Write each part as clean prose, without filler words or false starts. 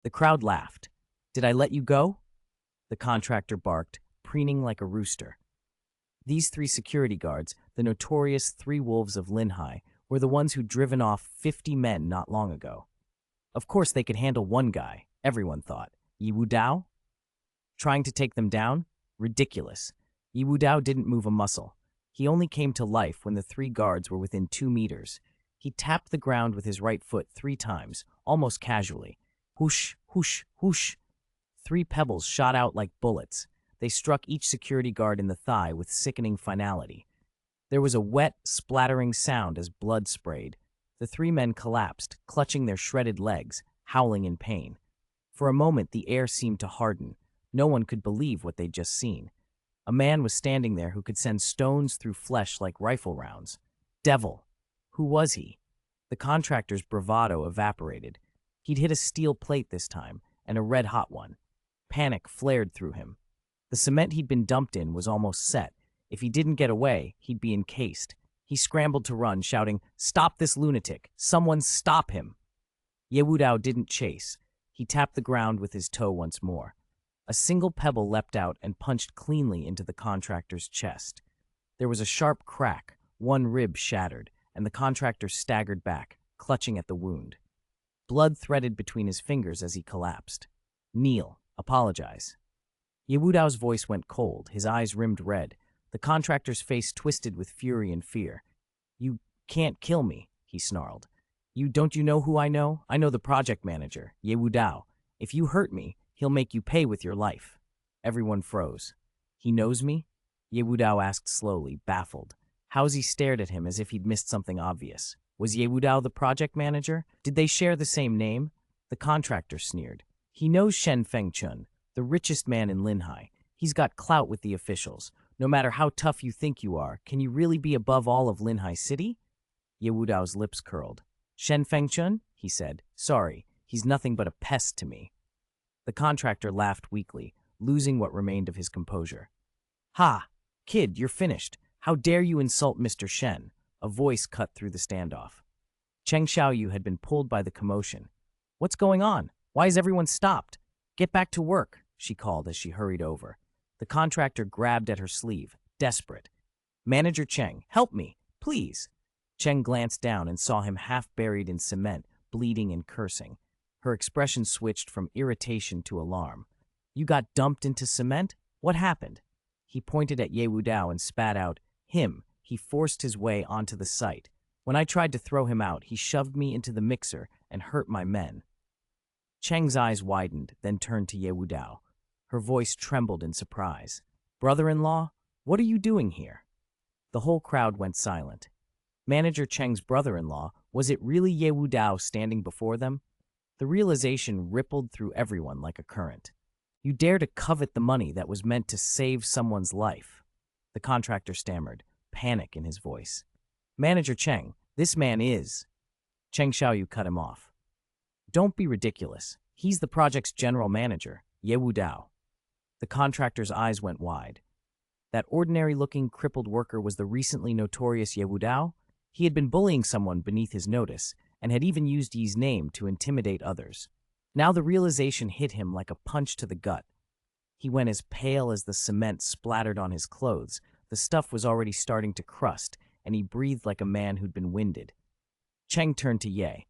The crowd laughed. Did I let you go? The contractor barked, preening like a rooster. These three security guards, the notorious Three Wolves of Linhai, were the ones who'd driven off 50 men not long ago. Of course they could handle one guy, everyone thought. Yi Wudao? Trying to take them down? Ridiculous. Yi Wudao didn't move a muscle. He only came to life when the three guards were within 2 meters. He tapped the ground with his right foot 3 times, almost casually. Whoosh, whoosh, whoosh. 3 pebbles shot out like bullets. They struck each security guard in the thigh with sickening finality. There was a wet, splattering sound as blood sprayed. The 3 men collapsed, clutching their shredded legs, howling in pain. For a moment, the air seemed to harden. No one could believe what they'd just seen. A man was standing there who could send stones through flesh like rifle rounds. Devil! Who was he? The contractor's bravado evaporated. He'd hit a steel plate this time, and a red-hot one. Panic flared through him. The cement he'd been dumped in was almost set. If he didn't get away, he'd be encased. He scrambled to run, shouting, "Stop this lunatic! Someone stop him!" Ye Wudao didn't chase. He tapped the ground with his toe once more. A single pebble leapt out and punched cleanly into the contractor's chest. There was a sharp crack, one rib shattered, and the contractor staggered back, clutching at the wound. Blood threaded between his fingers as he collapsed. "Kneel. Apologize." Ye Wudao's voice went cold, his eyes rimmed red. The contractor's face twisted with fury and fear. "You can't kill me," he snarled. Don't you know who I know? I know the project manager, Ye Wudao. If you hurt me, he'll make you pay with your life." Everyone froze. "He knows me?" Ye Wudao asked slowly, baffled. Housie stared at him as if he'd missed something obvious. Was Ye Wudao the project manager? Did they share the same name? The contractor sneered. "He knows Shen Fengchun, the richest man in Linhai. He's got clout with the officials. No matter how tough you think you are, can you really be above all of Linhai City?" Ye Wudao's lips curled. "Shen Fengchun?" he said. "Sorry, he's nothing but a pest to me." The contractor laughed weakly, losing what remained of his composure. "Ha! Kid, you're finished. How dare you insult Mr. Shen?" A voice cut through the standoff. Cheng Xiaoyu had been pulled by the commotion. "What's going on? Why is everyone stopped? Get back to work," she called as she hurried over. The contractor grabbed at her sleeve, desperate. "Manager Cheng, help me, please." Cheng glanced down and saw him half buried in cement, bleeding and cursing. Her expression switched from irritation to alarm. "You got dumped into cement? What happened?" He pointed at Ye Wudao and spat out, "Him. He forced his way onto the site. When I tried to throw him out, he shoved me into the mixer and hurt my men." Cheng's eyes widened, then turned to Ye Wudao. Her voice trembled in surprise. "Brother-in-law, what are you doing here?" The whole crowd went silent. Manager Cheng's brother-in-law, was it really Ye Wudao standing before them? The realization rippled through everyone like a current. "You dare to covet the money that was meant to save someone's life?" The contractor stammered, panic in his voice. "Manager Cheng, this man is..." Cheng Xiaoyu cut him off. "Don't be ridiculous. He's the project's general manager, Ye Wudao." The contractor's eyes went wide. That ordinary-looking, crippled worker was the recently notorious Ye Wudao? He had been bullying someone beneath his notice, and had even used Yi's name to intimidate others. Now the realization hit him like a punch to the gut. He went as pale as the cement splattered on his clothes. The stuff was already starting to crust, and he breathed like a man who'd been winded. Cheng turned to Ye.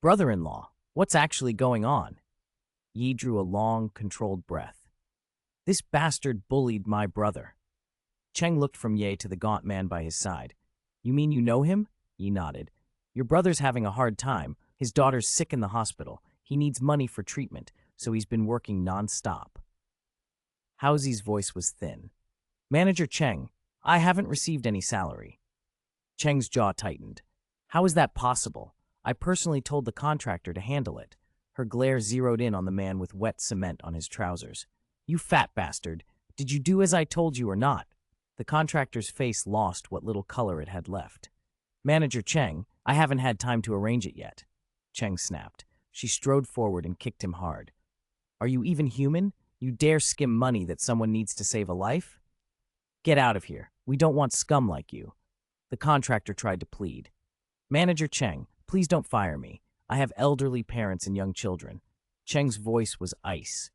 "Brother-in-law, what's actually going on?" Yi drew a long, controlled breath. "This bastard bullied my brother." Cheng looked from Ye to the gaunt man by his side. "You mean you know him?" Yi nodded. "Your brother's having a hard time. His daughter's sick in the hospital. He needs money for treatment, so he's been working non-stop." Housie's voice was thin. "Manager Cheng, I haven't received any salary." Cheng's jaw tightened. "How is that possible? I personally told the contractor to handle it." Her glare zeroed in on the man with wet cement on his trousers. "You fat bastard! Did you do as I told you or not?" The contractor's face lost what little color it had left. "Manager Cheng, I haven't had time to arrange it yet." Cheng snapped. She strode forward and kicked him hard. "Are you even human? You dare skim money that someone needs to save a life? Get out of here. We don't want scum like you." The contractor tried to plead. "Manager Cheng, please don't fire me. I have elderly parents and young children." Cheng's voice was ice.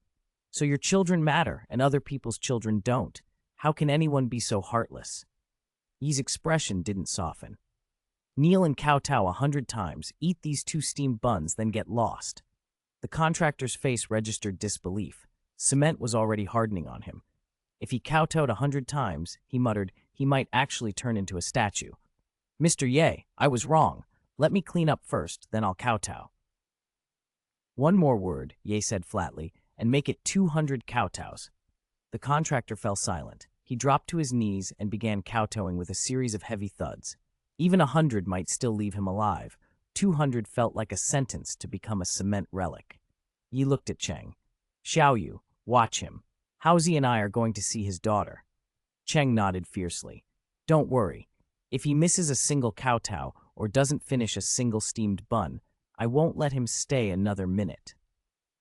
So your children matter, and other people's children don't. How can anyone be so heartless? Yi's expression didn't soften. Kneel and kowtow 100 times, eat these 2 steamed buns, then get lost. The contractor's face registered disbelief. Cement was already hardening on him. If he kowtowed 100 times, he muttered, he might actually turn into a statue. Mr. Ye, I was wrong. Let me clean up first, then I'll kowtow. One more word, Ye said flatly, and make it 200 kowtows. The contractor fell silent. He dropped to his knees and began kowtowing with a series of heavy thuds. Even 100 might still leave him alive. 200 felt like a sentence to become a cement relic. Yi looked at Cheng. Xiaoyu, watch him. Haozi and I are going to see his daughter. Cheng nodded fiercely. Don't worry. If he misses a single kowtow or doesn't finish a single steamed bun, I won't let him stay another minute.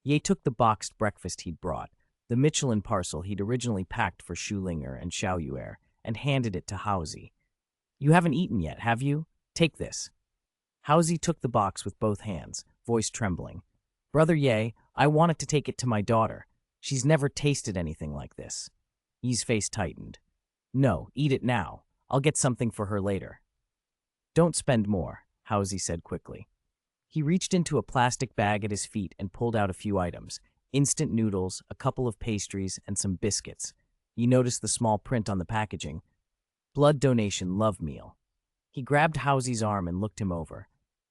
Ye took the boxed breakfast he'd brought, the Michelin parcel he'd originally packed for Schulinger and Xiaoyuer, and handed it to Haozi. You haven't eaten yet, have you? Take this. Haozi took the box with both hands, voice trembling. Brother Ye, I wanted to take it to my daughter. She's never tasted anything like this. Yi's face tightened. No, eat it now. I'll get something for her later. Don't spend more, Haozi said quickly. He reached into a plastic bag at his feet and pulled out a few items. Instant noodles, a couple of pastries, and some biscuits. He noticed the small print on the packaging. Blood donation love meal. He grabbed Haozi's arm and looked him over.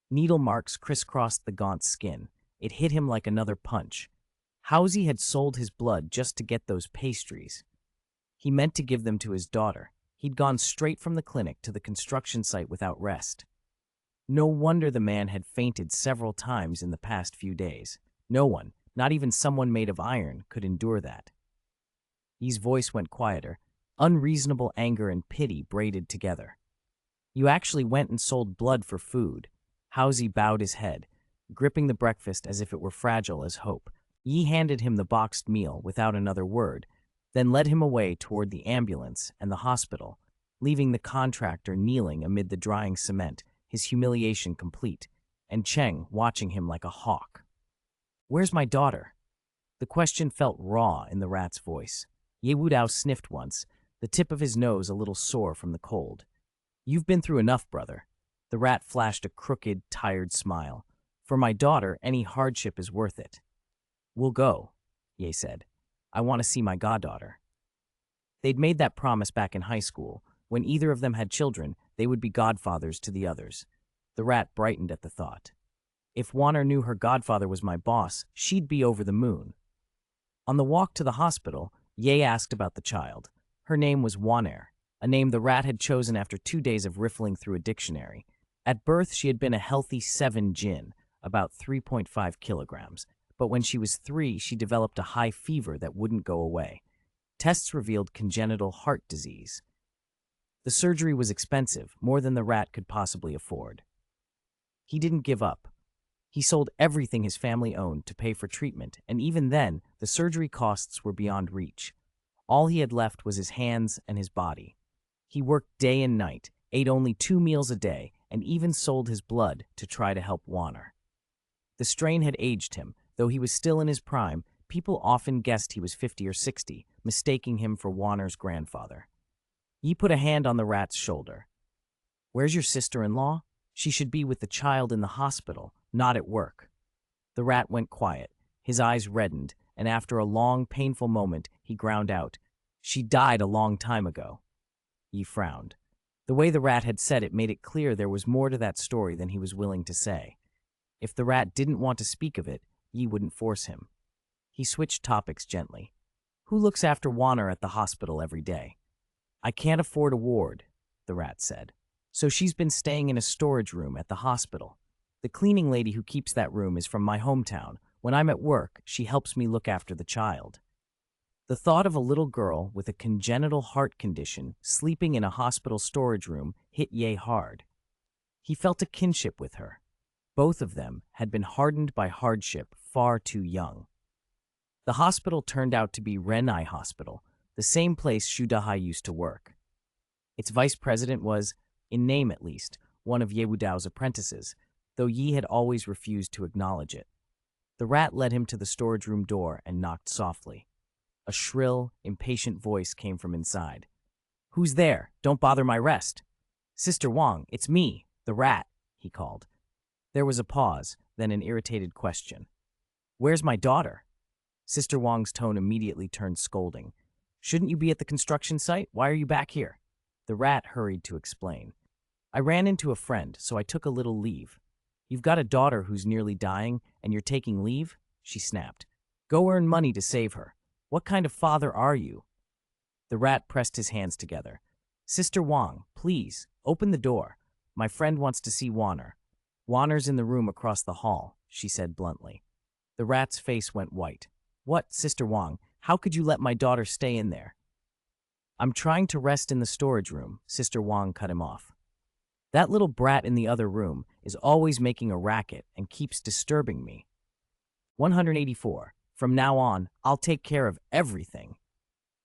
Needle marks crisscrossed the gaunt skin. It hit him like another punch. Haozi had sold his blood just to get those pastries. He meant to give them to his daughter. He'd gone straight from the clinic to the construction site without rest. No wonder the man had fainted several times in the past few days. No one, not even someone made of iron, could endure that. Yi's voice went quieter. Unreasonable anger and pity braided together. You actually went and sold blood for food. Haozi bowed his head, gripping the breakfast as if it were fragile as hope. Yi handed him the boxed meal without another word, then led him away toward the ambulance and the hospital, leaving the contractor kneeling amid the drying cement, his humiliation complete, and Cheng watching him like a hawk. Where's my daughter? The question felt raw in the rat's voice. Ye Wudao sniffed once, the tip of his nose a little sore from the cold. You've been through enough, brother. The rat flashed a crooked, tired smile. For my daughter, any hardship is worth it. We'll go, Ye said. I want to see my goddaughter. They'd made that promise back in high school. When either of them had children, they would be godfathers to the others. The rat brightened at the thought. If Wanner knew her godfather was my boss, she'd be over the moon. On the walk to the hospital, Ye asked about the child. Her name was Wanner, a name the rat had chosen after 2 days of riffling through a dictionary. At birth, she had been a healthy 7 jin, about 3.5 kilograms. But when she was 3, she developed a high fever that wouldn't go away. Tests revealed congenital heart disease. The surgery was expensive, more than the rat could possibly afford. He didn't give up. He sold everything his family owned to pay for treatment, and even then, the surgery costs were beyond reach. All he had left was his hands and his body. He worked day and night, ate only 2 meals a day, and even sold his blood to try to help Wanner. The strain had aged him. Though he was still in his prime, people often guessed he was 50 or 60, mistaking him for Wanner's grandfather. Yi put a hand on the rat's shoulder. Where's your sister-in-law? She should be with the child in the hospital, not at work. The rat went quiet. His eyes reddened, and after a long, painful moment, he ground out, She died a long time ago. Yi frowned. The way the rat had said it made it clear there was more to that story than he was willing to say. If the rat didn't want to speak of it, Yi wouldn't force him. He switched topics gently. Who looks after Wanner at the hospital every day? I can't afford a ward, the rat said. So she's been staying in a storage room at the hospital. The cleaning lady who keeps that room is from my hometown. When I'm at work, she helps me look after the child. The thought of a little girl with a congenital heart condition sleeping in a hospital storage room hit Ye hard. He felt a kinship with her. Both of them had been hardened by hardship far too young. The hospital turned out to be Renai Hospital, the same place Shudahai used to work. Its vice president was, in name at least, one of Ye Wudao's apprentices, though Yi had always refused to acknowledge it. The rat led him to the storage room door and knocked softly. A shrill, impatient voice came from inside. "Who's there? Don't bother my rest." "Sister Wang, it's me, the rat," he called. There was a pause, then an irritated question. "Where's my daughter?" Sister Wang's tone immediately turned scolding. "Shouldn't you be at the construction site? Why are you back here?" The rat hurried to explain. "I ran into a friend, so I took a little leave." "You've got a daughter who's nearly dying, and you're taking leave?" she snapped. "Go earn money to save her. What kind of father are you?" The rat pressed his hands together. "Sister Wang, please, open the door. My friend wants to see Warner." "Warner's in the room across the hall," she said bluntly. The rat's face went white. "What, Sister Wang? How could you let my daughter stay in there?" "I'm trying to rest in the storage room," Sister Wang cut him off. "That little brat in the other room is always making a racket and keeps disturbing me." 184. From now on, I'll take care of everything.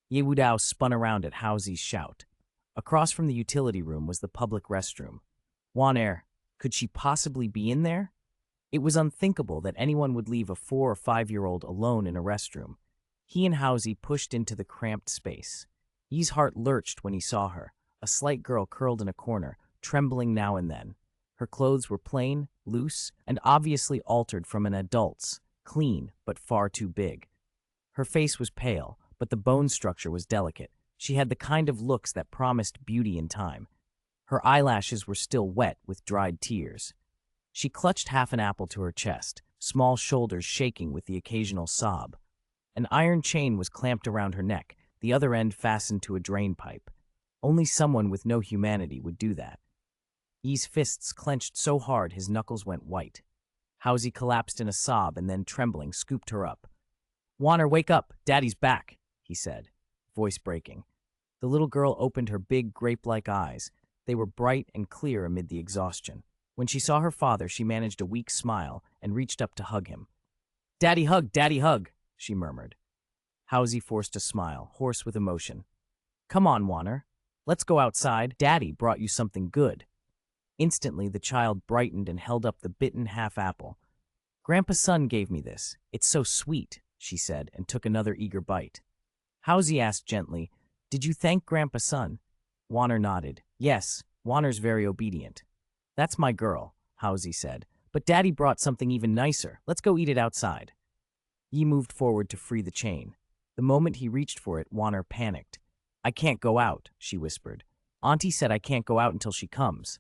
Ye Wudao spun around at Haozi's shout. Across from the utility room was the public restroom. Wan could she possibly be in there? It was unthinkable that anyone would leave a 4 or 5-year-old alone in a restroom. He and Haozi pushed into the cramped space. Yi's heart lurched when he saw her, a slight girl curled in a corner, trembling now and then. Her clothes were plain, loose, and obviously altered from an adult's, clean but far too big. Her face was pale, but the bone structure was delicate. She had the kind of looks that promised beauty in time. Her eyelashes were still wet with dried tears. She clutched half an apple to her chest, small shoulders shaking with the occasional sob. An iron chain was clamped around her neck, the other end fastened to a drain pipe. Only someone with no humanity would do that. Yi's fists clenched so hard his knuckles went white. Haozi collapsed in a sob and then, trembling, scooped her up. "Warner, wake up! Daddy's back!" he said, voice breaking. The little girl opened her big, grape-like eyes. They were bright and clear amid the exhaustion. When she saw her father, she managed a weak smile and reached up to hug him. Daddy hug," she murmured. Haozi forced a smile, hoarse with emotion. "Come on, Warner. Let's go outside. Daddy brought you something good." Instantly, the child brightened and held up the bitten half-apple. "Grandpa's son gave me this. It's so sweet," she said, and took another eager bite. Haozi asked gently, "Did you thank Grandpa's son?" Warner nodded. "Yes, Warner's very obedient." "That's my girl," Haozi said. "But Daddy brought something even nicer. Let's go eat it outside." Yi moved forward to free the chain. The moment he reached for it, Warner panicked. "I can't go out," she whispered. "Auntie said I can't go out until she comes."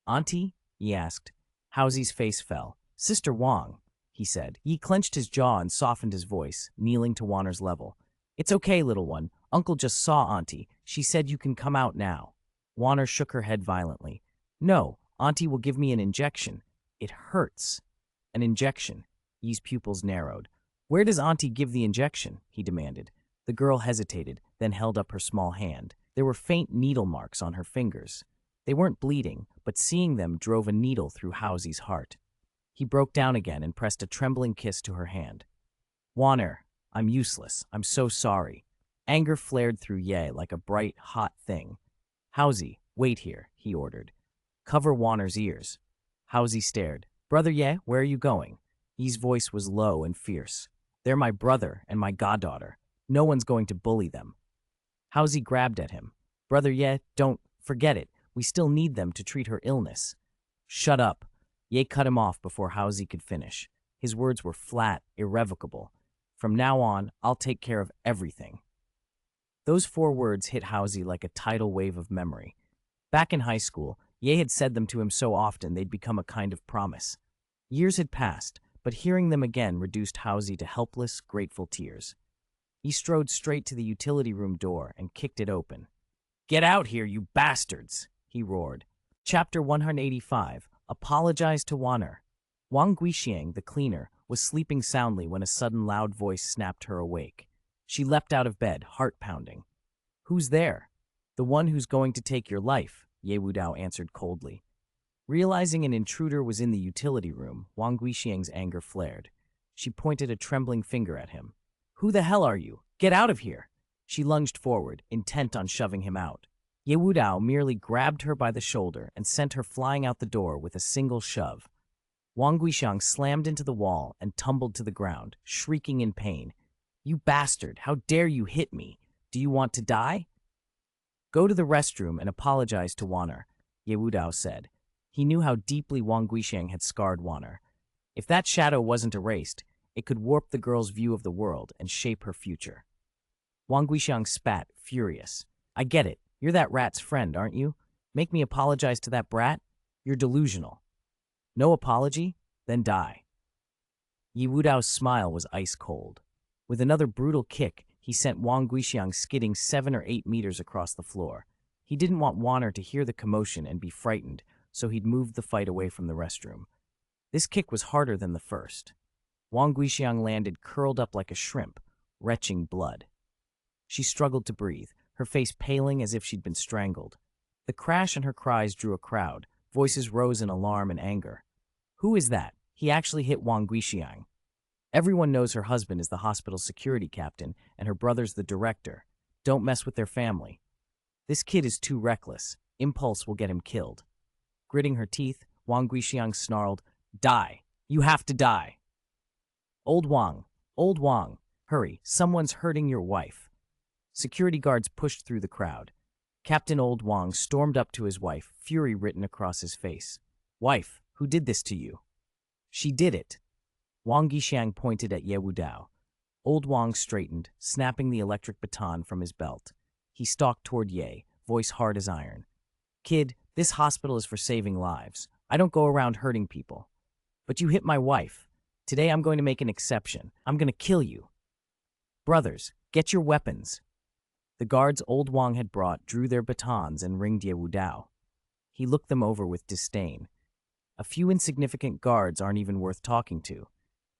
"Auntie?" Yi asked. Haozi's face fell. "Sister Wang," he said. Yi clenched his jaw and softened his voice, kneeling to Warner's level. "It's okay, little one. Uncle just saw Auntie. She said you can come out now." Warner shook her head violently. "No, Auntie will give me an injection. It hurts." "An injection?" Yi's pupils narrowed. "Where does Auntie give the injection?" he demanded. The girl hesitated, then held up her small hand. There were faint needle marks on her fingers. They weren't bleeding, but seeing them drove a needle through Haozi's heart. He broke down again and pressed a trembling kiss to her hand. "Warner, I'm useless. I'm so sorry." Anger flared through Ye like a bright, hot thing. "Haozi, wait here," he ordered. "Cover Warner's ears." Haozi stared. "Brother Ye, where are you going?" Ye's voice was low and fierce. "They're my brother and my goddaughter. No one's going to bully them." Haozi grabbed at him. "Brother Ye, don't, forget it. We still need them to treat her illness." "Shut up." Ye cut him off before Haozi could finish. His words were flat, irrevocable. "From now on, I'll take care of everything." Those 4 words hit Haozi like a tidal wave of memory. Back in high school, Ye had said them to him so often they'd become a kind of promise. Years had passed, but hearing them again reduced Haozi to helpless, grateful tears. He strode straight to the utility room door and kicked it open. "Get out here, you bastards!" he roared. Chapter 185. Apologize to Warner. Wang Guixiang, the cleaner, was sleeping soundly when a sudden loud voice snapped her awake. She leapt out of bed, heart pounding. "Who's there?" "The one who's going to take your life," Ye Wudao answered coldly. Realizing an intruder was in the utility room, Wang Guixiang's anger flared. She pointed a trembling finger at him. "Who the hell are you? Get out of here!" She lunged forward, intent on shoving him out. Ye Wudao merely grabbed her by the shoulder and sent her flying out the door with a single shove. Wang Guixiang slammed into the wall and tumbled to the ground, shrieking in pain. "You bastard! How dare you hit me? Do you want to die?" "Go to the restroom and apologize to Wanner," Ye Wudao said. He knew how deeply Wang Guixiang had scarred Wanner. If that shadow wasn't erased, it could warp the girl's view of the world and shape her future. Wang Guixiang spat, furious. "I get it. You're that rat's friend, aren't you? Make me apologize to that brat? You're delusional. No apology? Then die." Yi Wudao's smile was ice cold. With another brutal kick, he sent Wang Guixiang skidding 7 or 8 meters across the floor. He didn't want Wanner to hear the commotion and be frightened, so he'd moved the fight away from the restroom. This kick was harder than the first. Wang Guixiang landed curled up like a shrimp, retching blood. She struggled to breathe, her face paling as if she'd been strangled. The crash and her cries drew a crowd. Voices rose in alarm and anger. "Who is that? He actually hit Wang Guixiang. Everyone knows her husband is the hospital's security captain and her brother's the director. Don't mess with their family. This kid is too reckless. Impulse will get him killed." Gritting her teeth, Wang Guixiang snarled, "Die! You have to die!" Old Wang, hurry, someone's hurting your wife." Security guards pushed through the crowd. Captain Old Wang stormed up to his wife, fury written across his face. "Wife, who did this to you?" "She did it." Wang Guixiang pointed at Ye Wudao. Old Wang straightened, snapping the electric baton from his belt. He stalked toward Ye, voice hard as iron. "Kid, this hospital is for saving lives. I don't go around hurting people. But you hit my wife. Today I'm going to make an exception. I'm going to kill you. Brothers, get your weapons." The guards Old Wang had brought drew their batons and ringed Ye Wudao. He looked them over with disdain. "A few insignificant guards aren't even worth talking to.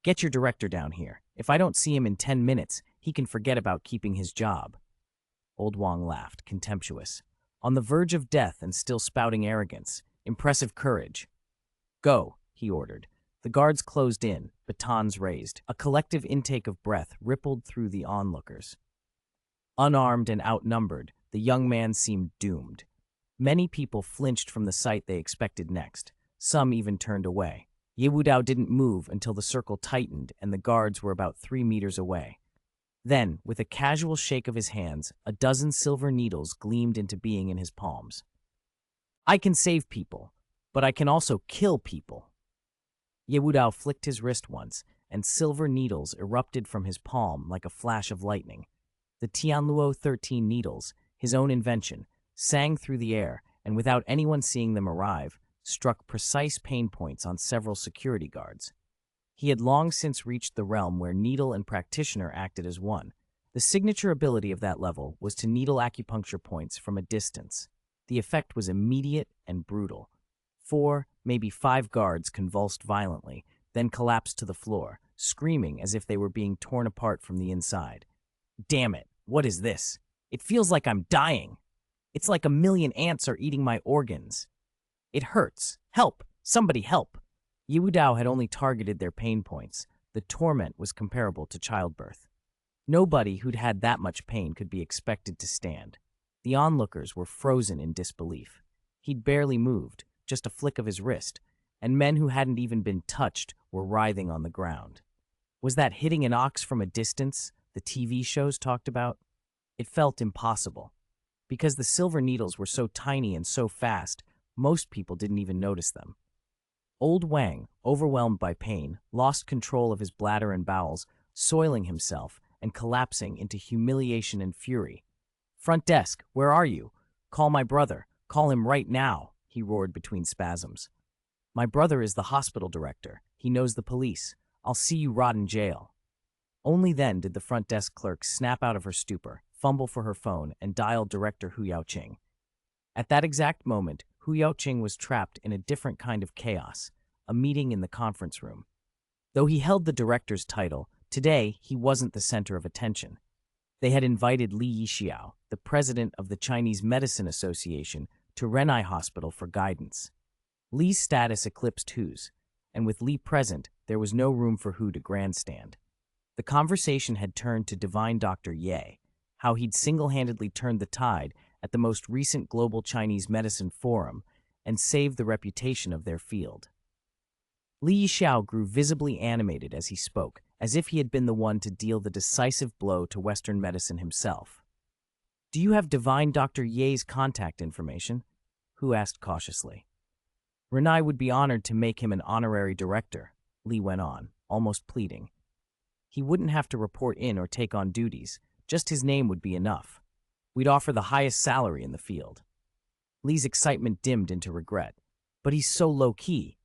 Get your director down here. If I don't see him in 10 minutes, he can forget about keeping his job." Old Wang laughed, contemptuous. "On the verge of death and still spouting arrogance. Impressive courage." "Go," he ordered. The guards closed in, batons raised. A collective intake of breath rippled through the onlookers. Unarmed and outnumbered, the young man seemed doomed. Many people flinched from the sight they expected next. Some even turned away. Ye Wudao didn't move until the circle tightened and the guards were about 3 meters away. Then, with a casual shake of his hands, a dozen silver needles gleamed into being in his palms. "I can save people, but I can also kill people." Ye Wudao flicked his wrist once, and silver needles erupted from his palm like a flash of lightning. The Tianluo 13 needles, his own invention, sang through the air, and without anyone seeing them arrive, struck precise pain points on several security guards. He had long since reached the realm where needle and practitioner acted as one. The signature ability of that level was to needle acupuncture points from a distance. The effect was immediate and brutal. 4, maybe 5 guards convulsed violently, then collapsed to the floor, screaming as if they were being torn apart from the inside. "Damn it, what is this? It feels like I'm dying. It's like a million ants are eating my organs. It hurts. Help! Somebody help!" Ye Wudao had only targeted their pain points. The torment was comparable to childbirth. Nobody who'd had that much pain could be expected to stand. The onlookers were frozen in disbelief. He'd barely moved, just a flick of his wrist, and men who hadn't even been touched were writhing on the ground. Was that hitting an ox from a distance the TV shows talked about? It felt impossible. Because the silver needles were so tiny and so fast, most people didn't even notice them. Old Wang, overwhelmed by pain, lost control of his bladder and bowels, soiling himself and collapsing into humiliation and fury. "Front desk, where are you? Call my brother. Call him right now," he roared between spasms. "My brother is the hospital director. He knows the police. I'll see you rot in jail." Only then did the front desk clerk snap out of her stupor, fumble for her phone, and dial Director Hu Yaoqing. At that exact moment, Hu Yaoqing was trapped in a different kind of chaos, a meeting in the conference room. Though he held the director's title, today he wasn't the center of attention. They had invited Li Yixiao, the president of the Chinese Medicine Association, to Renai Hospital for guidance. Li's status eclipsed Hu's, and with Li present, there was no room for Hu to grandstand. The conversation had turned to divine Dr. Ye, how he'd single-handedly turned the tide at the most recent Global Chinese Medicine Forum and saved the reputation of their field. Li Xiao grew visibly animated as he spoke, as if he had been the one to deal the decisive blow to Western medicine himself. "Do you have divine Dr. Ye's contact information?" Hu asked cautiously. "Renai would be honored to make him an honorary director," Li went on, almost pleading. "He wouldn't have to report in or take on duties, just his name would be enough. We'd offer the highest salary in the field." Li's excitement dimmed into regret. "But he's so low-key."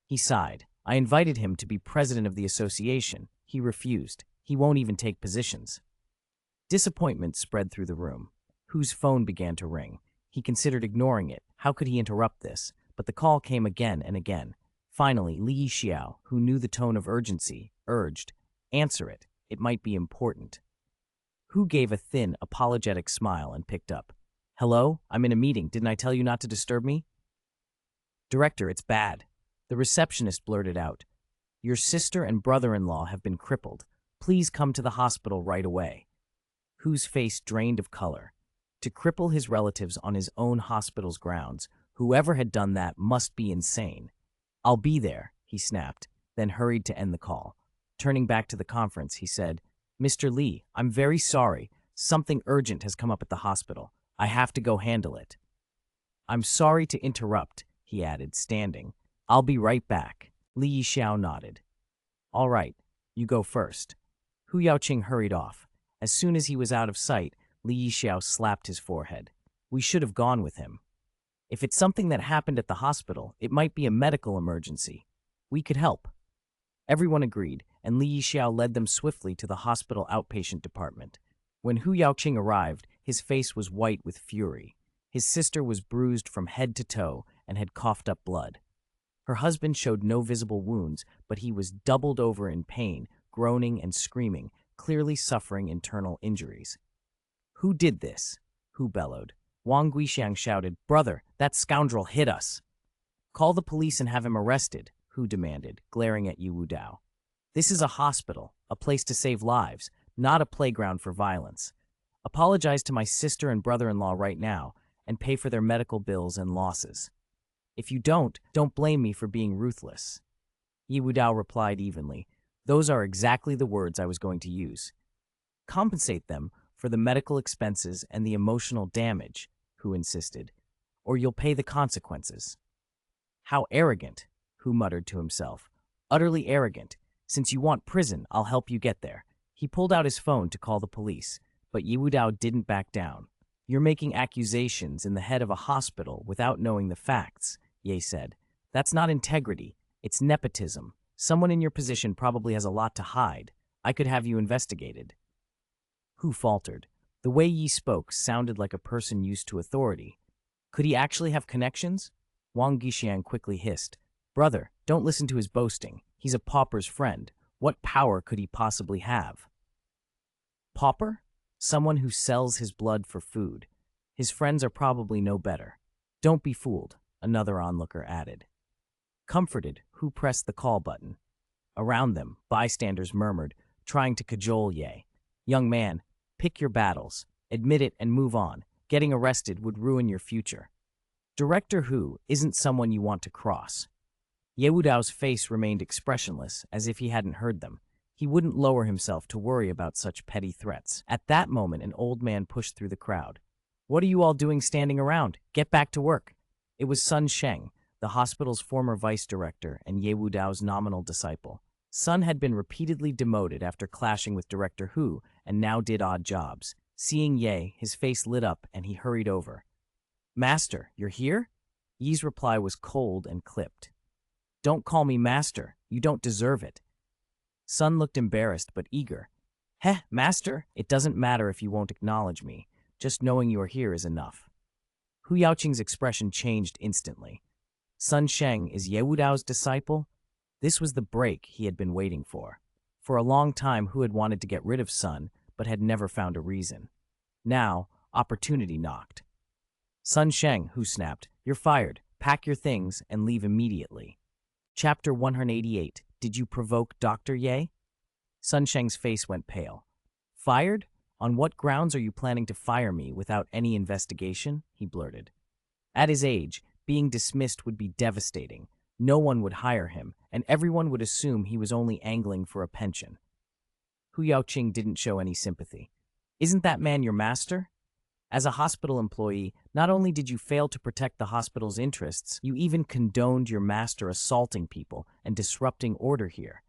He sighed. "I invited him to be president of the association. He refused. He won't even take positions." Disappointment spread through the room. Hu's phone began to ring. He considered ignoring it. How could he interrupt this? But the call came again and again. Finally, Li Xiao, who knew the tone of urgency, urged, "Answer it. It might be important." Hu gave a thin, apologetic smile and picked up. "Hello? I'm in a meeting. Didn't I tell you not to disturb me?" "Director, it's bad." The receptionist blurted out. "Your sister and brother-in-law have been crippled. Please come to the hospital right away." Hu's face drained of color. To cripple his relatives on his own hospital's grounds, whoever had done that must be insane. "I'll be there," he snapped, then hurried to end the call. Turning back to the conference, he said, "Mr. Li, I'm very sorry. Something urgent has come up at the hospital. I have to go handle it." "I'm sorry to interrupt," he added, standing. "I'll be right back." Li Xiao nodded. "All right, you go first." Hu Yaoqing hurried off. As soon as he was out of sight, Li Xiao slapped his forehead. "We should have gone with him. If it's something that happened at the hospital, it might be a medical emergency. We could help." Everyone agreed, and Li Xiao led them swiftly to the hospital outpatient department. When Hu Yaoqing arrived, his face was white with fury. His sister was bruised from head to toe and had coughed up blood. Her husband showed no visible wounds, but he was doubled over in pain, groaning and screaming, clearly suffering internal injuries. "Who did this?" Hu bellowed. Wang Guixiang shouted, "Brother, that scoundrel hit us." "Call the police and have him arrested," Hu demanded, glaring at Yu Wudao. "This is a hospital, a place to save lives, not a playground for violence. Apologize to my sister and brother-in-law right now and pay for their medical bills and losses. If you don't blame me for being ruthless." Yi Wudao replied evenly, "Those are exactly the words I was going to use. Compensate them for the medical expenses and the emotional damage," Hu insisted, "or you'll pay the consequences." "How arrogant," Hu muttered to himself. "Utterly arrogant. Since you want prison, I'll help you get there." He pulled out his phone to call the police, but Yi Wudao didn't back down. "You're making accusations in the head of a hospital without knowing the facts," Ye said. "That's not integrity. It's nepotism. Someone in your position probably has a lot to hide. I could have you investigated." Hu faltered. The way Yi spoke sounded like a person used to authority. Could he actually have connections? Wang Guixiang quickly hissed, "Brother, don't listen to his boasting. He's a pauper's friend. What power could he possibly have?" Pauper? Someone who sells his blood for food. His friends are probably no better. "Don't be fooled," another onlooker added. Comforted, Hu pressed the call button. Around them, bystanders murmured, trying to cajole Ye. "Young man, pick your battles. Admit it and move on. Getting arrested would ruin your future." Director Hu isn't someone you want to cross. Ye Wudao's face remained expressionless, as if he hadn't heard them. He wouldn't lower himself to worry about such petty threats. At that moment, an old man pushed through the crowd. "What are you all doing standing around? Get back to work." It was Sun Sheng, the hospital's former vice director and Ye Wudao's nominal disciple. Sun had been repeatedly demoted after clashing with Director Hu and now did odd jobs. Seeing Ye, his face lit up and he hurried over. "Master, you're here?" Yi's reply was cold and clipped. "Don't call me master. You don't deserve it." Sun looked embarrassed but eager. "Heh, master, it doesn't matter if you won't acknowledge me. Just knowing you are here is enough." Hu Yaoqing's expression changed instantly. Sun Sheng is Ye Wudao's disciple? This was the break he had been waiting for. For a long time, Hu had wanted to get rid of Sun, but had never found a reason. Now, opportunity knocked. "Sun Sheng," Hu snapped, "you're fired. Pack your things and leave immediately." Chapter 188. Did you provoke Dr. Ye? Sun Sheng's face went pale. "Fired? On what grounds are you planning to fire me without any investigation?" he blurted. At his age, being dismissed would be devastating, No one would hire him, and everyone would assume he was only angling for a pension. Hu Yaoqing didn't show any sympathy. Isn't that man your master? As a hospital employee, not only did you fail to protect the hospital's interests, you even condoned your master assaulting people and disrupting order here.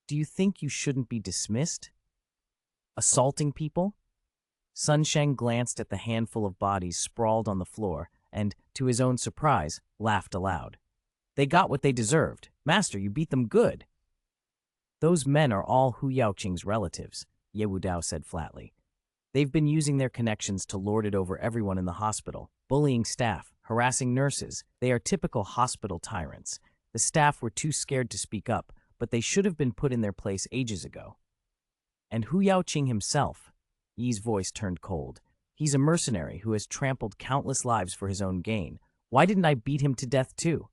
Do you think you shouldn't be dismissed? Assaulting people? Sun Sheng glanced at the handful of bodies sprawled on the floor and, to his own surprise, laughed aloud. They got what they deserved. Master, you beat them good. Those men are all Hu Yaoqing's relatives, Ye Wudao said flatly. They've been using their connections to lord it over everyone in the hospital, bullying staff, harassing nurses. They are typical hospital tyrants. The staff were too scared to speak up, but they should have been put in their place ages ago. And Hu Yaoqing himself? Yi's voice turned cold. He's a mercenary who has trampled countless lives for his own gain. Why didn't I beat him to death too?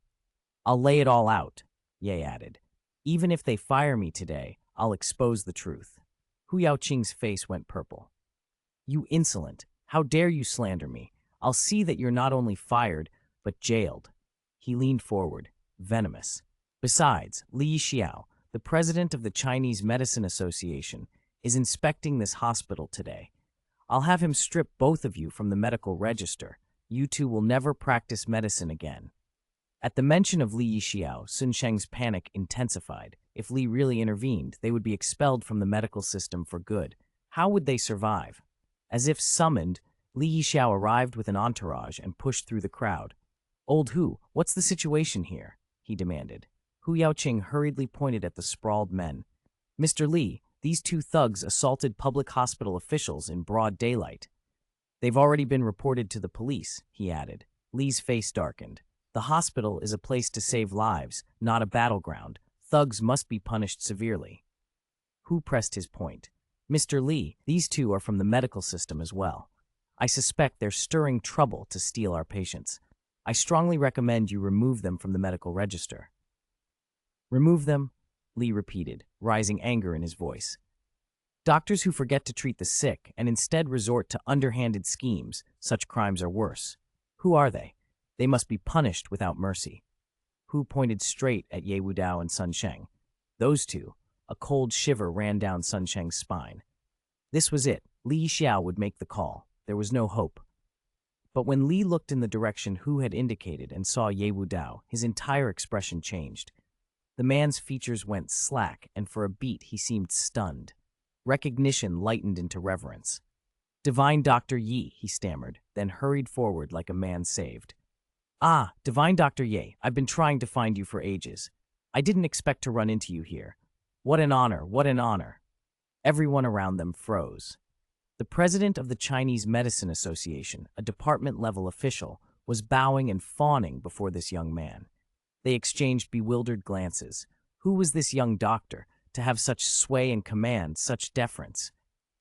I'll lay it all out, Ye added. Even if they fire me today, I'll expose the truth. Hu Yaoqing's face went purple. You insolent! How dare you slander me? I'll see that you're not only fired, but jailed. He leaned forward, venomous. Besides, Li Xiao, the president of the Chinese Medicine Association, is inspecting this hospital today. I'll have him strip both of you from the medical register. You two will never practice medicine again. At the mention of Li Xiao, Sun Sheng's panic intensified. If Li really intervened, they would be expelled from the medical system for good. How would they survive? As if summoned, Li Xiao arrived with an entourage and pushed through the crowd. Old Hu, what's the situation here? He demanded. Hu Yaoqing hurriedly pointed at the sprawled men. Mr. Li, these two thugs assaulted public hospital officials in broad daylight. They've already been reported to the police, he added. Li's face darkened. The hospital is a place to save lives, not a battleground. Thugs must be punished severely. Hu pressed his point. Mr. Li, these two are from the medical system as well. I suspect they're stirring trouble to steal our patients. I strongly recommend you remove them from the medical register. Remove them? Li repeated, rising anger in his voice. Doctors who forget to treat the sick and instead resort to underhanded schemes, such crimes are worse. Who are they? They must be punished without mercy. Hu pointed straight at Ye Wudao and Sun Sheng. Those two. A cold shiver ran down Sun Sheng's spine. This was it. Li Xiao would make the call. There was no hope. But when Li looked in the direction Hu had indicated and saw Ye Wudao, his entire expression changed. The man's features went slack, and for a beat he seemed stunned. Recognition lightened into reverence. Divine Dr. Yi, he stammered, then hurried forward like a man saved. Ah, Divine Dr. Ye, I've been trying to find you for ages. I didn't expect to run into you here. What an honor, what an honor. Everyone around them froze. The president of the Chinese Medicine Association, a department-level official, was bowing and fawning before this young man. They exchanged bewildered glances. Who was this young doctor, to have such sway and command, such deference?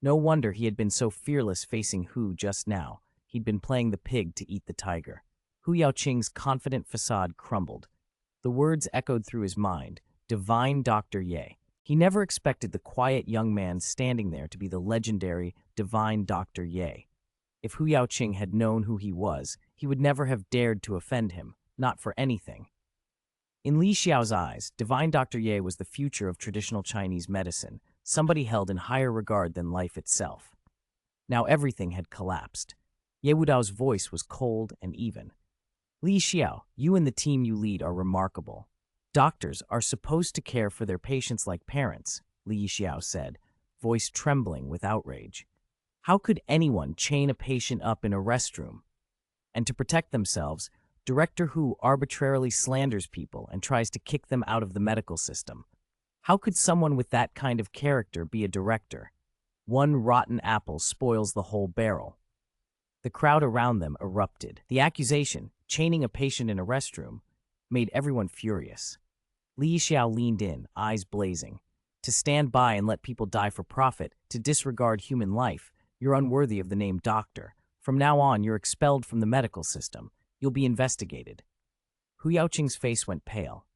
No wonder he had been so fearless facing Hu just now. He'd been playing the pig to eat the tiger. Hu Yaoqing's confident facade crumbled. The words echoed through his mind, Divine Dr. Ye. He never expected the quiet young man standing there to be the legendary Divine Dr. Ye. If Hu Yaoqing had known who he was, he would never have dared to offend him, not for anything. In Li Xiao's eyes, Divine Dr. Ye was the future of traditional Chinese medicine, somebody held in higher regard than life itself. Now everything had collapsed. Ye Wudao's voice was cold and even. Li Xiao, you and the team you lead are remarkable. Doctors are supposed to care for their patients like parents, Li Xiao said, voice trembling with outrage. How could anyone chain a patient up in a restroom? And to protect themselves, Director Hu arbitrarily slanders people and tries to kick them out of the medical system. How could someone with that kind of character be a director? One rotten apple spoils the whole barrel. The crowd around them erupted. The accusation, chaining a patient in a restroom, made everyone furious. Li Xiao leaned in, eyes blazing. To stand by and let people die for profit, to disregard human life, you're unworthy of the name doctor. From now on, you're expelled from the medical system. You'll be investigated. Hu Yaoqing's face went pale.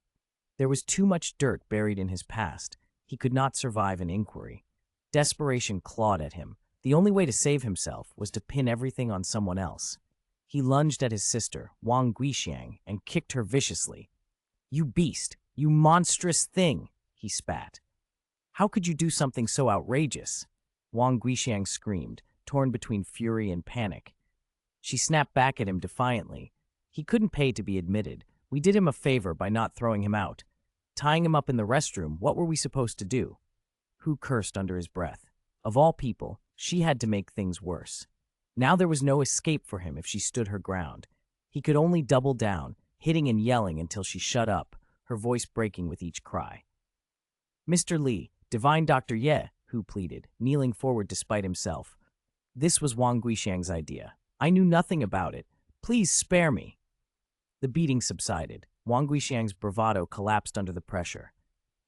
There was too much dirt buried in his past. He could not survive an inquiry. Desperation clawed at him. The only way to save himself was to pin everything on someone else. He lunged at his sister, Wang Guixiang, and kicked her viciously. You beast! You monstrous thing! He spat. How could you do something so outrageous? Wang Guixiang screamed, torn between fury and panic. She snapped back at him defiantly. He couldn't pay to be admitted. We did him a favor by not throwing him out. Tying him up in the restroom, what were we supposed to do? Hu cursed under his breath. Of all people, she had to make things worse. Now there was no escape for him if she stood her ground. He could only double down, hitting and yelling until she shut up, her voice breaking with each cry. Mr. Li, Divine Dr. Ye, Hu pleaded, kneeling forward despite himself. This was Wang Guixiang's idea. I knew nothing about it. Please spare me. The beating subsided. Wang Guixiang's bravado collapsed under the pressure.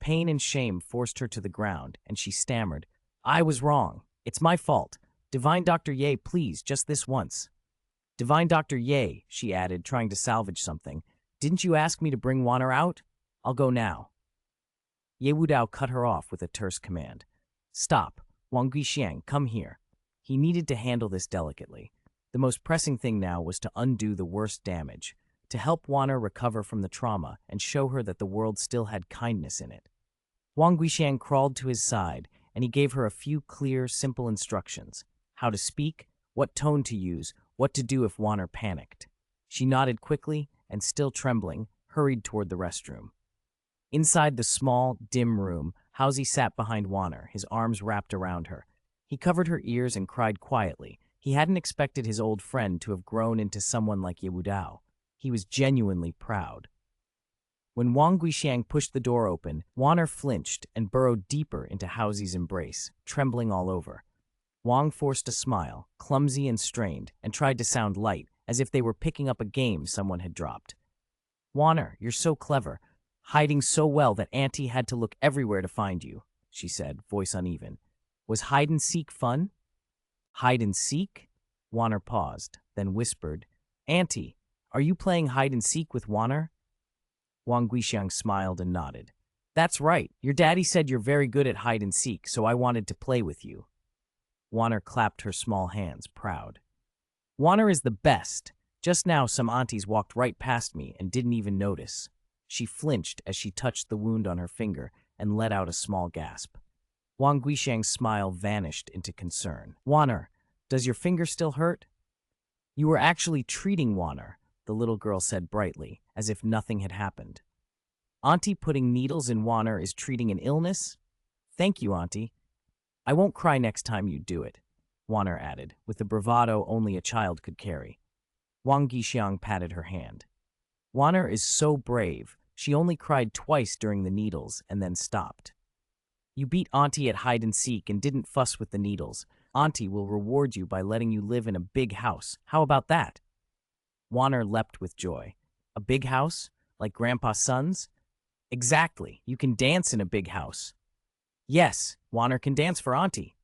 Pain and shame forced her to the ground, and she stammered, I was wrong. It's my fault. Divine Dr. Ye, please, just this once. Divine Dr. Ye, she added, trying to salvage something. Didn't you ask me to bring Wanner out? I'll go now. Ye Wudao cut her off with a terse command. Stop. Wang Guixiang, come here. He needed to handle this delicately. The most pressing thing now was to undo the worst damage, to help Wanner recover from the trauma and show her that the world still had kindness in it. Wang Guixiang crawled to his side, and he gave her a few clear, simple instructions. How to speak, what tone to use, what to do if Wanner panicked. She nodded quickly, and still trembling, hurried toward the restroom. Inside the small, dim room, Housie sat behind Wanner, his arms wrapped around her. He covered her ears and cried quietly. He hadn't expected his old friend to have grown into someone like Ye Wudao. He was genuinely proud. When Wang Guixiang pushed the door open, Wanner flinched and burrowed deeper into Housie's embrace, trembling all over. Wang forced a smile, clumsy and strained, and tried to sound light, as if they were picking up a game someone had dropped. Wanner, you're so clever, hiding so well that Auntie had to look everywhere to find you, she said, voice uneven. Was hide-and-seek fun? Hide-and-seek? Wanner paused, then whispered, Auntie, are you playing hide-and-seek with Wanner? Wang Guixiang smiled and nodded. That's right, your daddy said you're very good at hide-and-seek, so I wanted to play with you. Wanner clapped her small hands, proud. Wanner is the best. Just now some aunties walked right past me and didn't even notice. She flinched as she touched the wound on her finger and let out a small gasp. Wang Guixiang's smile vanished into concern. Wanner, does your finger still hurt? You were actually treating Wanner, the little girl said brightly, as if nothing had happened. Auntie putting needles in Wanner is treating an illness? Thank you, Auntie. I won't cry next time you do it, Wanner added, with the bravado only a child could carry. Wang Guixiang patted her hand. Wanner is so brave, she only cried twice during the needles and then stopped. You beat Auntie at hide-and-seek and didn't fuss with the needles. Auntie will reward you by letting you live in a big house. How about that? Wanner leapt with joy. A big house? Like Grandpa's son's? Exactly. You can dance in a big house. Yes, Wanner can dance for Auntie.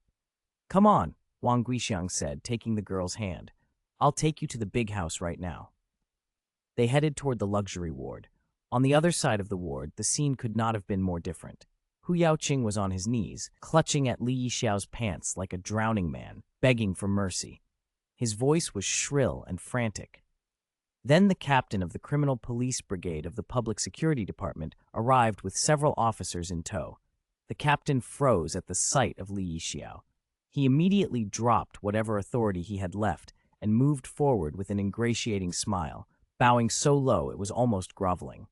Come on, Wang Guixiang said, taking the girl's hand. I'll take you to the big house right now. They headed toward the luxury ward. On the other side of the ward, the scene could not have been more different. Hu Yaoqing was on his knees, clutching at Li Yixiao's pants like a drowning man, begging for mercy. His voice was shrill and frantic. Then the captain of the Criminal Police Brigade of the Public Security Department arrived with several officers in tow. The captain froze at the sight of Li Yixiao. He immediately dropped whatever authority he had left and moved forward with an ingratiating smile, bowing so low it was almost groveling.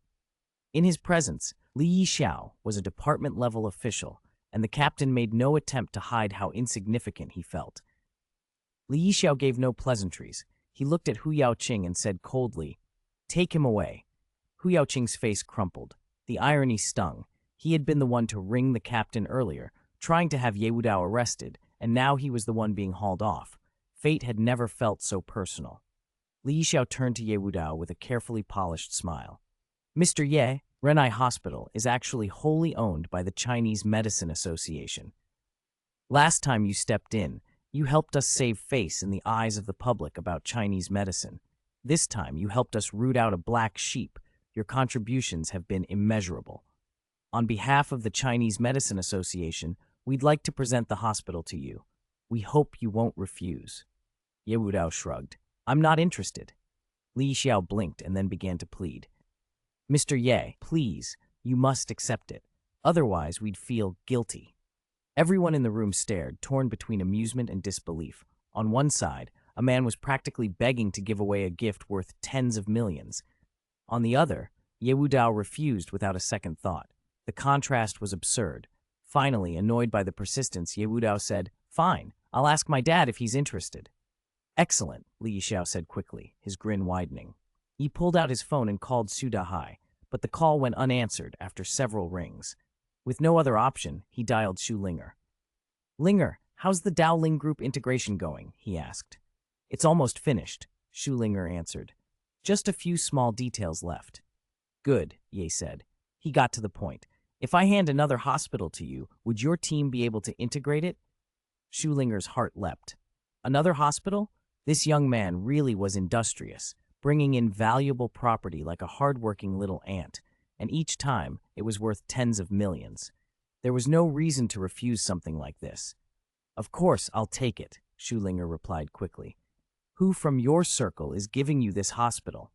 In his presence, Li Yixiao was a department-level official, and the captain made no attempt to hide how insignificant he felt. Li Yixiao gave no pleasantries. He looked at Hu Yaoqing and said coldly, "Take him away." Hu Yaoqing's face crumpled. The irony stung. He had been the one to ring the captain earlier, trying to have Ye Wudao arrested, and now he was the one being hauled off. Fate had never felt so personal. Li Yixiao turned to Ye Wudao with a carefully polished smile. Mr. Ye, Renai Hospital is actually wholly owned by the Chinese Medicine Association. Last time you stepped in, you helped us save face in the eyes of the public about Chinese medicine. This time you helped us root out a black sheep. Your contributions have been immeasurable. On behalf of the Chinese Medicine Association, we'd like to present the hospital to you. We hope you won't refuse. Ye Wudao shrugged. I'm not interested. Li Xiao blinked and then began to plead. Mr. Ye, please, you must accept it. Otherwise, we'd feel guilty. Everyone in the room stared, torn between amusement and disbelief. On one side, a man was practically begging to give away a gift worth tens of millions. On the other, Ye Wudao refused without a second thought. The contrast was absurd. Finally, annoyed by the persistence, Ye Wudao said, "Fine, I'll ask my dad if he's interested." "Excellent," Li Yixiao said quickly, his grin widening. He pulled out his phone and called Su Dahai, but the call went unanswered after several rings. With no other option, he dialed Shu Linger. "Linger, how's the Dao Ling Group integration going?" he asked. "It's almost finished," Shu Linger answered. "Just a few small details left." "Good," Ye said. He got to the point. "If I hand another hospital to you, would your team be able to integrate it?" Shu Linger's heart leapt. Another hospital? This young man really was industrious, bringing in valuable property like a hard-working little ant, and each time it was worth tens of millions. There was no reason to refuse something like this. "Of course, I'll take it," Shu Linger replied quickly. "Who from your circle is giving you this hospital?"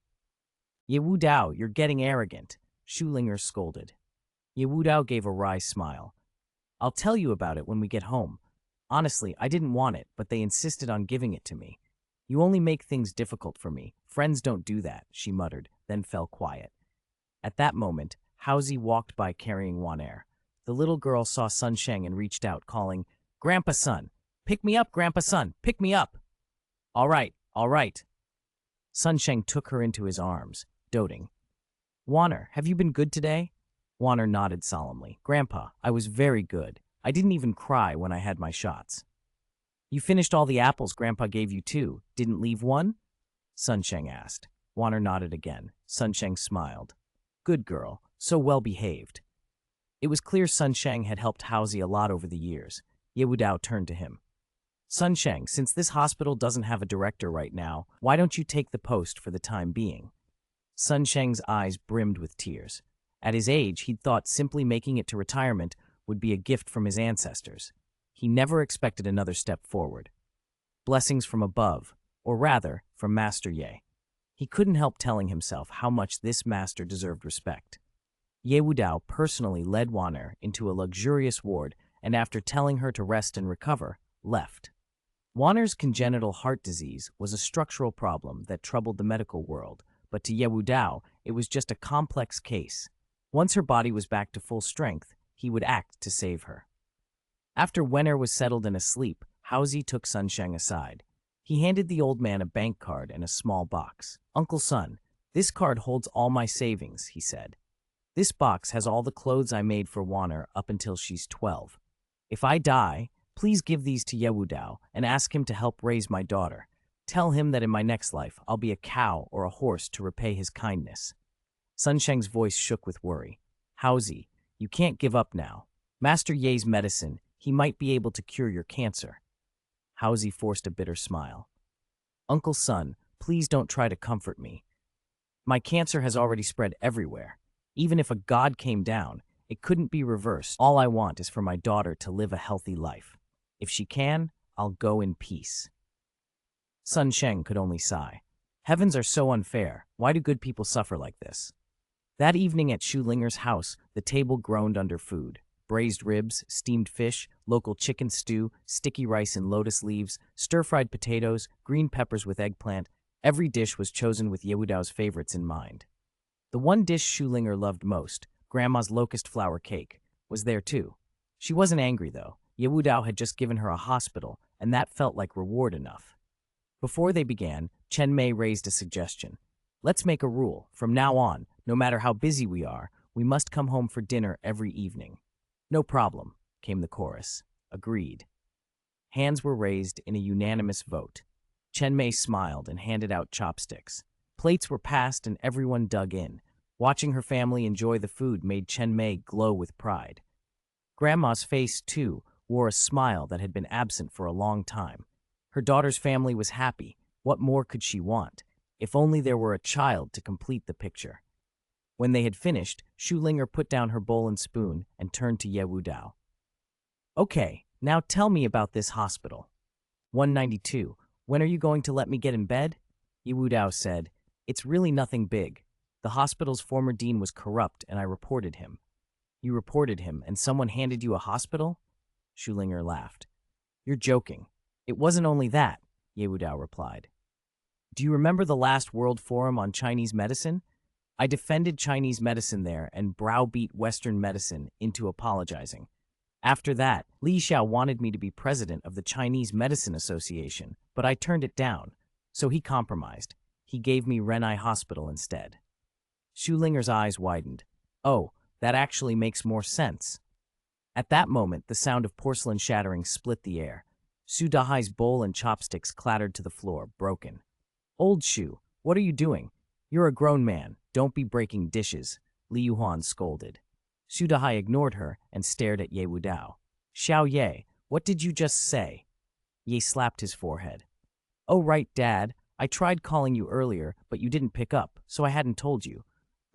"Ye Wudao, you're getting arrogant," Shu Linger scolded. Ye Wudao gave a wry smile. "I'll tell you about it when we get home. Honestly, I didn't want it, but they insisted on giving it to me. You only make things difficult for me. Friends don't do that," she muttered, then fell quiet. At that moment, Haozi walked by carrying Waner. The little girl saw Sun Sheng and reached out, calling, "Grandpa Sun! Pick me up, Grandpa Sun! Pick me up!" All right, all right." Sun Sheng took her into his arms, doting. "Waner, have you been good today?" Waner nodded solemnly. "Grandpa, I was very good. I didn't even cry when I had my shots." "You finished all the apples Grandpa gave you too, didn't leave one?" Sun Sheng asked. Waner nodded again. Sun Sheng smiled. "Good girl, so well behaved." It was clear Sun Sheng had helped Haozi a lot over the years. Ye Wudao turned to him. "Sun Sheng, since this hospital doesn't have a director right now, why don't you take the post for the time being?" Sun Sheng's eyes brimmed with tears. At his age, he'd thought simply making it to retirement would be a gift from his ancestors. He never expected another step forward. Blessings from above, or rather, from Master Ye. He couldn't help telling himself how much this master deserved respect. Ye Wudao personally led Waner into a luxurious ward and after telling her to rest and recover, left. Waner's congenital heart disease was a structural problem that troubled the medical world, but to Ye Wudao, it was just a complex case. Once her body was back to full strength, he would act to save her. After Wenner was settled and asleep, Haozi took Sun Sheng aside. He handed the old man a bank card and a small box. "Uncle Sun, this card holds all my savings," he said. "This box has all the clothes I made for Waner up until she's 12. If I die, please give these to Ye Wudao and ask him to help raise my daughter. Tell him that in my next life, I'll be a cow or a horse to repay his kindness." Sun Sheng's voice shook with worry. "Haozi, you can't give up now. Master Ye's medicine, he might be able to cure your cancer." Haozi forced a bitter smile. "Uncle Sun, please don't try to comfort me. My cancer has already spread everywhere. Even if a god came down, it couldn't be reversed. All I want is for my daughter to live a healthy life. If she can, I'll go in peace." Sun Sheng could only sigh. Heavens are so unfair. Why do good people suffer like this? That evening at Shu Linger's house, the table groaned under food. Braised ribs, steamed fish, local chicken stew, sticky rice in lotus leaves, stir-fried potatoes, green peppers with eggplant. Every dish was chosen with Ye Wudao's favorites in mind. The one dish Shu Linger loved most, Grandma's locust flour cake, was there too. She wasn't angry though. Ye Wudao had just given her a hospital, and that felt like reward enough. Before they began, Chen Mei raised a suggestion. "Let's make a rule. From now on, no matter how busy we are, we must come home for dinner every evening." "No problem," came the chorus. Agreed. Hands were raised in a unanimous vote. Chen Mei smiled and handed out chopsticks. Plates were passed and everyone dug in. Watching her family enjoy the food made Chen Mei glow with pride. Grandma's face, too, wore a smile that had been absent for a long time. Her daughter's family was happy. What more could she want? If only there were a child to complete the picture. When they had finished, Shu Linger put down her bowl and spoon and turned to Ye Wudao. "Okay, now tell me about this hospital." 192. "When are you going to let me get in bed?" Ye Wudao said. "It's really nothing big. The hospital's former dean was corrupt, and I reported him. You reported him, and someone handed you a hospital? Schulinger laughed. You're joking. It wasn't only that, Ye Wudao replied. Do you remember the last World Forum on Chinese medicine? I defended Chinese medicine there and browbeat Western medicine into apologizing. After that, Li Xiao wanted me to be president of the Chinese Medicine Association, but I turned it down, so he compromised. He gave me Renai Hospital instead. Schulinger's eyes widened. Oh, that actually makes more sense. At that moment, the sound of porcelain shattering split the air. Su Dahai's bowl and chopsticks clattered to the floor, broken. Old Shu, what are you doing? You're a grown man. Don't be breaking dishes, Li Yuhuan scolded. Su Dahai ignored her and stared at Ye Wudao. Xiao Ye, what did you just say? Ye slapped his forehead. Oh right, Dad. I tried calling you earlier, but you didn't pick up, so I hadn't told you.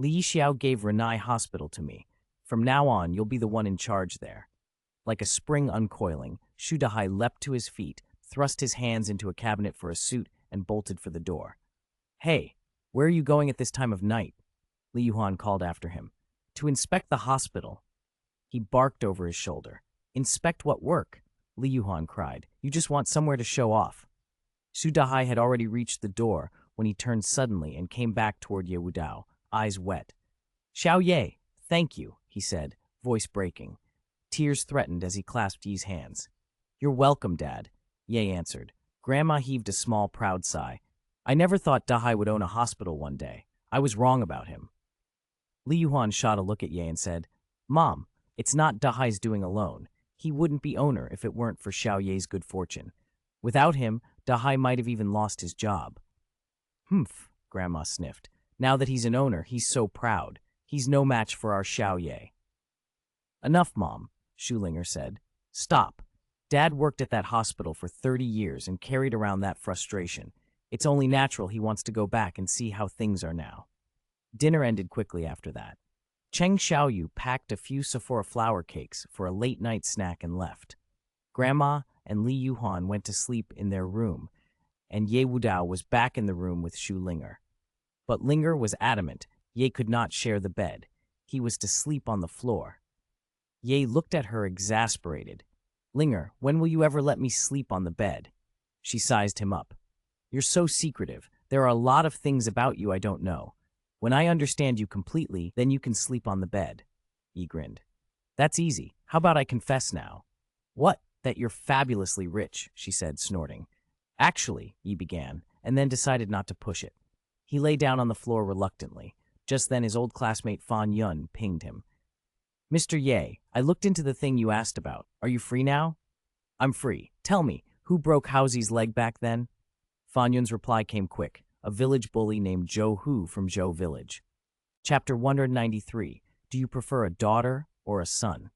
Li Xiao gave Renai Hospital to me. From now on, you'll be the one in charge there. Like a spring uncoiling, Shu Dahai leapt to his feet, thrust his hands into a cabinet for a suit, and bolted for the door. Hey, where are you going at this time of night? Li Yuhuan called after him. To inspect the hospital. He barked over his shoulder. Inspect what work? Li Yuhuan cried. You just want somewhere to show off. Su Dahai had already reached the door when he turned suddenly and came back toward Ye Wudao, eyes wet. Xiao Ye, thank you, he said, voice breaking. Tears threatened as he clasped Ye's hands. You're welcome, Dad, Ye answered. Grandma heaved a small, proud sigh. I never thought Dahai would own a hospital one day. I was wrong about him. Li Yuhuan shot a look at Ye and said, Mom, it's not Dahai's doing alone. He wouldn't be owner if it weren't for Xiao Ye's good fortune. Without him, Dahai might have even lost his job. Humph, Grandma sniffed. Now that he's an owner, he's so proud. He's no match for our Xiao Ye. Enough, Mom, Schulinger said. Stop. Dad worked at that hospital for 30 years and carried around that frustration. It's only natural he wants to go back and see how things are now. Dinner ended quickly after that. Cheng Xiaoyu packed a few Sephora flour cakes for a late-night snack and left. Grandma and Li Yuhuan went to sleep in their room, and Ye Wudao was back in the room with Shu Linger. But Linger was adamant Ye could not share the bed. He was to sleep on the floor. Ye looked at her exasperated. Linger, when will you ever let me sleep on the bed? She sized him up. You're so secretive. There are a lot of things about you I don't know. When I understand you completely, then you can sleep on the bed. Ye grinned. That's easy. How about I confess now? What? That you're fabulously rich, she said, snorting. Actually, Ye began, and then decided not to push it. He lay down on the floor reluctantly. Just then his old classmate Fan Yun pinged him. Mr. Ye, I looked into the thing you asked about. Are you free now? I'm free. Tell me, who broke Housy's leg back then? Fan Yun's reply came quick. A village bully named Zhou Hu from Zhou Village. Chapter 193. Do you prefer a daughter or a son?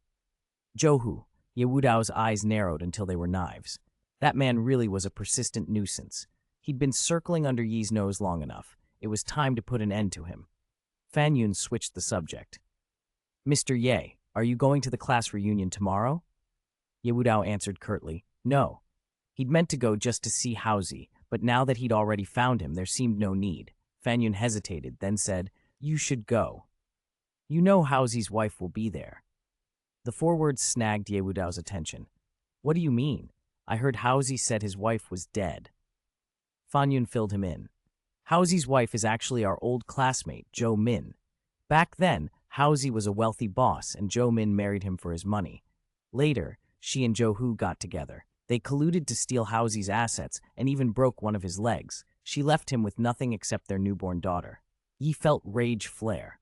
Zhou Hu. Ye Wudao's eyes narrowed until they were knives. That man really was a persistent nuisance. He'd been circling under Yi's nose long enough. It was time to put an end to him. Fan Yun switched the subject. Mr. Ye, are you going to the class reunion tomorrow? Ye Wudao answered curtly, no. He'd meant to go just to see Housy, but now that he'd already found him, there seemed no need. Fan Yun hesitated, then said, you should go. You know Housy's wife will be there. The 4 words snagged Ye Wudao's attention. What do you mean? I heard Housy said his wife was dead. Fan Yun filled him in. Housy's wife is actually our old classmate, Zhou Min. Back then, Housy was a wealthy boss, and Zhou Min married him for his money. Later, she and Zhou Hu got together. They colluded to steal Housy's assets and even broke one of his legs. She left him with nothing except their newborn daughter. Yi felt rage flare.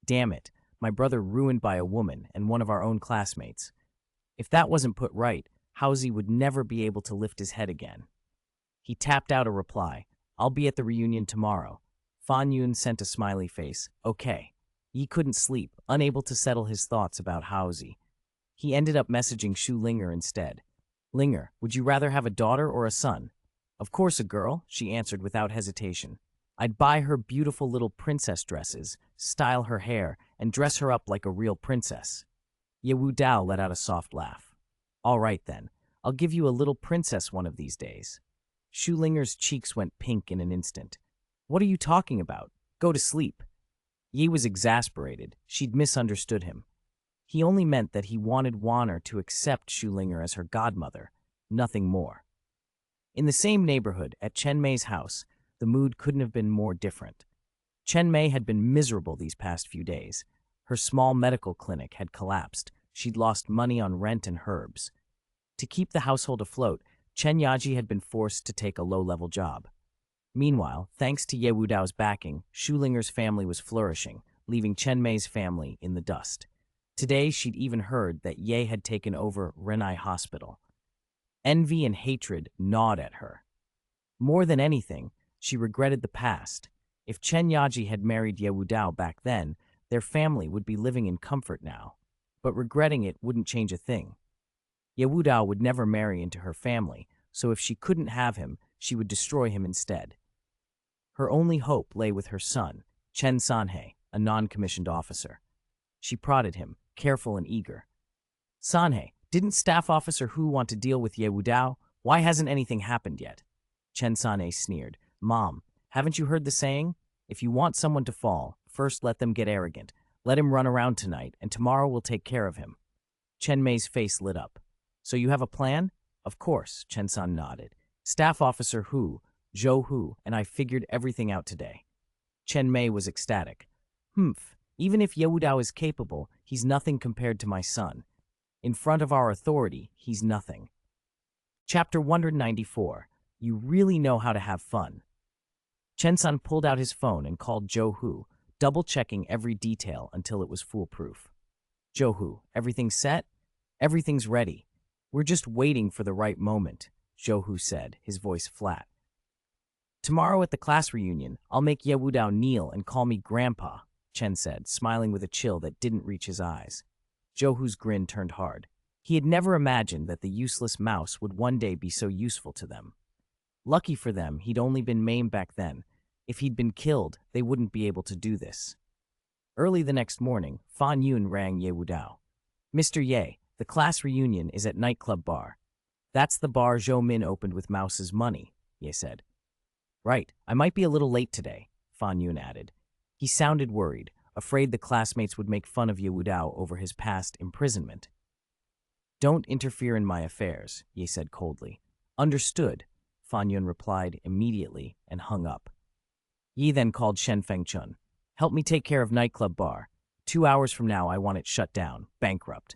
Damn it, my brother ruined by a woman and one of our own classmates. If that wasn't put right, Housy would never be able to lift his head again. He tapped out a reply. I'll be at the reunion tomorrow. Fan Yun sent a smiley face. Okay. Yi couldn't sleep, unable to settle his thoughts about Housy. He ended up messaging Shu Linger instead. Linger, would you rather have a daughter or a son? Of course a girl, she answered without hesitation. I'd buy her beautiful little princess dresses, style her hair, and dress her up like a real princess. Ye Wudao let out a soft laugh. All right then, I'll give you a little princess one of these days. Shu Linger's cheeks went pink in an instant. What are you talking about? Go to sleep. Yi was exasperated. She'd misunderstood him. He only meant that he wanted Wanner to accept Schulinger as her godmother, nothing more. In the same neighborhood, at Chen Mei's house, the mood couldn't have been more different. Chen Mei had been miserable these past few days. Her small medical clinic had collapsed. She'd lost money on rent and herbs. To keep the household afloat, Chen Yaji had been forced to take a low-level job. Meanwhile, thanks to Ye Wudao's backing, Schulinger's family was flourishing, leaving Chen Mei's family in the dust. Today, she'd even heard that Ye had taken over Renai Hospital. Envy and hatred gnawed at her. More than anything, she regretted the past. If Chen Yaji had married Ye Wudao back then, their family would be living in comfort now. But regretting it wouldn't change a thing. Ye Wudao would never marry into her family, so if she couldn't have him, she would destroy him instead. Her only hope lay with her son, Chen Sanhei, a non-commissioned officer. She prodded him, careful and eager. Sanhei, didn't Staff Officer Hu want to deal with Ye Wudao? Why hasn't anything happened yet? Chen Sanhei sneered. Mom, haven't you heard the saying? If you want someone to fall, first let them get arrogant. Let him run around tonight, and tomorrow we'll take care of him. Chen Mei's face lit up. So you have a plan? Of course, Chen San nodded. Staff Officer Hu, Zhou Hu, and I figured everything out today. Chen Mei was ecstatic. Even if Ye Wudao is capable, he's nothing compared to my son. In front of our authority, he's nothing. Chapter 194. You really know how to have fun. Chen San pulled out his phone and called Zhou Hu, double-checking every detail until it was foolproof. Zhou Hu, everything set? Everything's ready. We're just waiting for the right moment, Zhou Hu said, his voice flat. Tomorrow at the class reunion, I'll make Ye Wudao kneel and call me Grandpa, Chen said, smiling with a chill that didn't reach his eyes. Zhou Hu's grin turned hard. He had never imagined that the useless mouse would one day be so useful to them. Lucky for them, he'd only been maimed back then. If he'd been killed, they wouldn't be able to do this. Early the next morning, Fan Yun rang Ye Wudao. Mr. Ye, the class reunion is at Nightclub Bar. That's the bar Zhou Min opened with Mouse's money, Ye said. Right, I might be a little late today, Fan Yun added. He sounded worried, afraid the classmates would make fun of Ye Wudao over his past imprisonment. Don't interfere in my affairs, Ye said coldly. Understood, Fan Yun replied immediately and hung up. Yi then called Shen Fengchun. Help me take care of Nightclub Bar. 2 hours from now I want it shut down, bankrupt.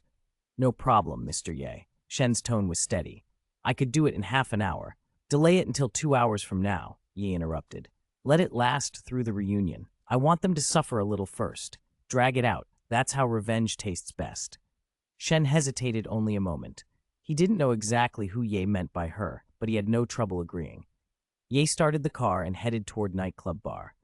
No problem, Mr. Ye. Shen's tone was steady. I could do it in half an hour. Delay it until 2 hours from now, Yi interrupted. Let it last through the reunion. I want them to suffer a little first. Drag it out. That's how revenge tastes best. Shen hesitated only a moment. He didn't know exactly who Ye meant by her, but he had no trouble agreeing. Ye started the car and headed toward Nightclub Bar.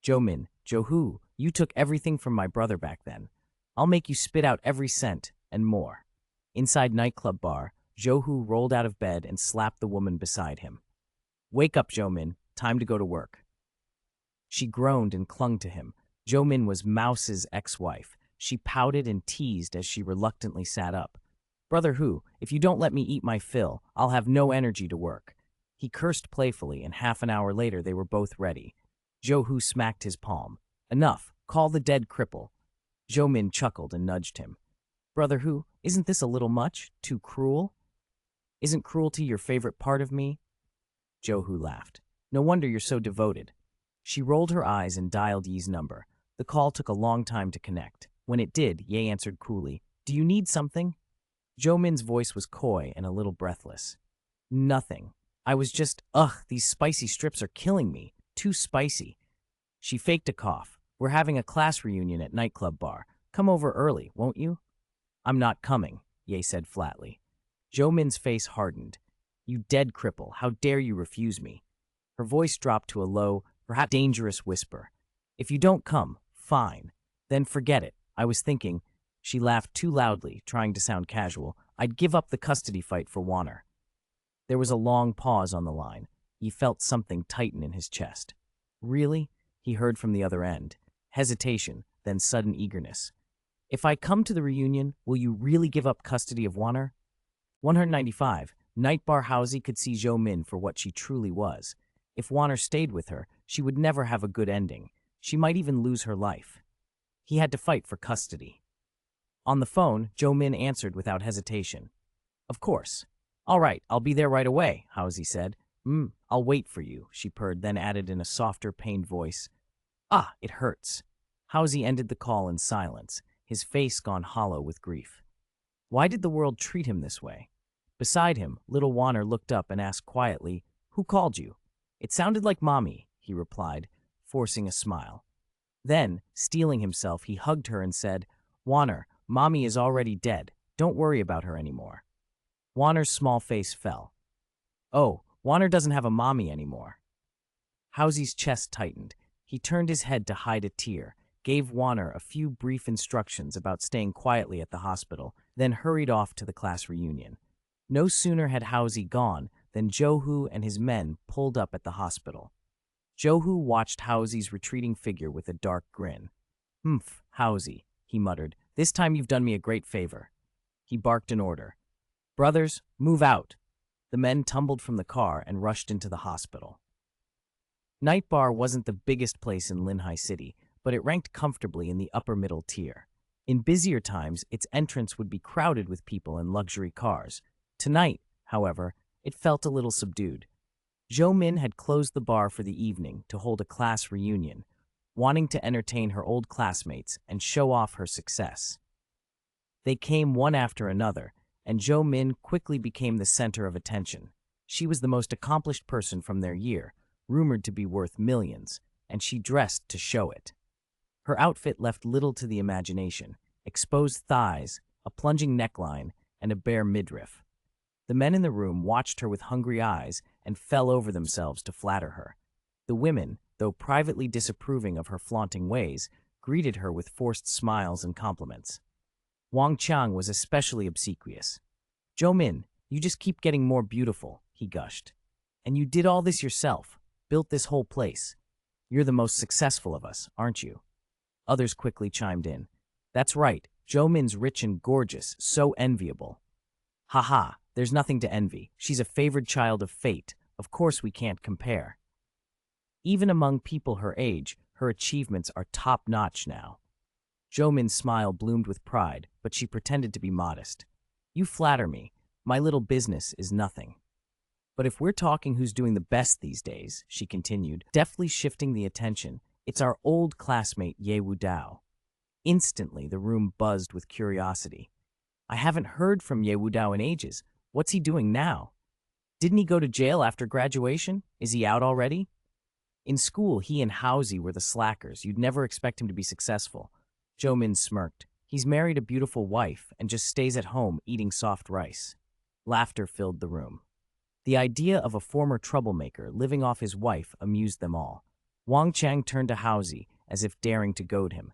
Zhou Min, Zhou Hu, you took everything from my brother back then. I'll make you spit out every cent, and more. Inside Nightclub Bar, Zhou Hu rolled out of bed and slapped the woman beside him. Wake up, Zhou Min. Time to go to work. She groaned and clung to him. Zhou Min was Mouse's ex-wife. She pouted and teased as she reluctantly sat up. Brother Hu, if you don't let me eat my fill, I'll have no energy to work. He cursed playfully, and half an hour later they were both ready. Zhou Hu smacked his palm. Enough. Call the dead cripple. Zhou Min chuckled and nudged him. Brother Hu, isn't this a little much? Too cruel? Isn't cruelty your favorite part of me? Zhou Hu laughed. No wonder you're so devoted. She rolled her eyes and dialed Yi's number. The call took a long time to connect. When it did, Ye answered coolly. Do you need something? Zhou Min's voice was coy and a little breathless. Nothing. I was just, these spicy strips are killing me. Too spicy. She faked a cough. We're having a class reunion at Nightclub Bar. Come over early, won't you? I'm not coming, Ye said flatly. Zhou Min's face hardened. You dead cripple, how dare you refuse me? Her voice dropped to a low, perhaps dangerous whisper. If you don't come, fine. Then forget it. I was thinking, she laughed too loudly, trying to sound casual, I'd give up the custody fight for Wanner. There was a long pause on the line. He felt something tighten in his chest. Really? He heard from the other end. Hesitation, then sudden eagerness. If I come to the reunion, will you really give up custody of Wanner? 195. Nightbar Housie could see Zhou Min for what she truly was. If Wanner stayed with her, she would never have a good ending. She might even lose her life. He had to fight for custody. On the phone, Joe Min answered without hesitation. Of course. All right, I'll be there right away, Housie said. I'll wait for you, she purred, then added in a softer, pained voice. Ah, it hurts. Housie ended the call in silence, his face gone hollow with grief. Why did the world treat him this way? Beside him, little Warner looked up and asked quietly, Who called you? It sounded like Mommy, he replied, forcing a smile. Then, steeling himself, he hugged her and said, Warner, Mommy is already dead. Don't worry about her anymore. Warner's small face fell. Oh, Warner doesn't have a mommy anymore. Housie's chest tightened. He turned his head to hide a tear, gave Warner a few brief instructions about staying quietly at the hospital, then hurried off to the class reunion. No sooner had Housie gone than Johu and his men pulled up at the hospital. Johu watched Housie's retreating figure with a dark grin. Humph, Housie, he muttered. This time you've done me a great favor. He barked an order. Brothers, move out. The men tumbled from the car and rushed into the hospital. Night Bar wasn't the biggest place in Linhai City, but it ranked comfortably in the upper middle tier. In busier times, its entrance would be crowded with people in luxury cars. Tonight, however, it felt a little subdued. Zhou Min had closed the bar for the evening to hold a class reunion, wanting to entertain her old classmates and show off her success. They came one after another, and Zhou Min quickly became the center of attention. She was the most accomplished person from their year, rumored to be worth millions, and she dressed to show it. Her outfit left little to the imagination: exposed thighs, a plunging neckline, and a bare midriff. The men in the room watched her with hungry eyes and fell over themselves to flatter her. The women, though privately disapproving of her flaunting ways, greeted her with forced smiles and compliments. Wang Qiang was especially obsequious. Zhou Min, you just keep getting more beautiful, he gushed. And you did all this yourself, built this whole place. You're the most successful of us, aren't you? Others quickly chimed in. That's right, Zhou Min's rich and gorgeous, so enviable. Ha, there's nothing to envy. She's a favored child of fate. Of course we can't compare. Even among people her age, her achievements are top-notch now. Zhou Min's smile bloomed with pride, but she pretended to be modest. You flatter me. My little business is nothing. But if we're talking who's doing the best these days, she continued, deftly shifting the attention, it's our old classmate Ye Wu Dao. Instantly, the room buzzed with curiosity. I haven't heard from Ye Wu Dao in ages. What's he doing now? Didn't he go to jail after graduation? Is he out already? In school, he and Housie were the slackers. You'd never expect him to be successful. Zhou Min smirked. He's married a beautiful wife and just stays at home eating soft rice. Laughter filled the room. The idea of a former troublemaker living off his wife amused them all. Wang Qiang turned to Housie as if daring to goad him.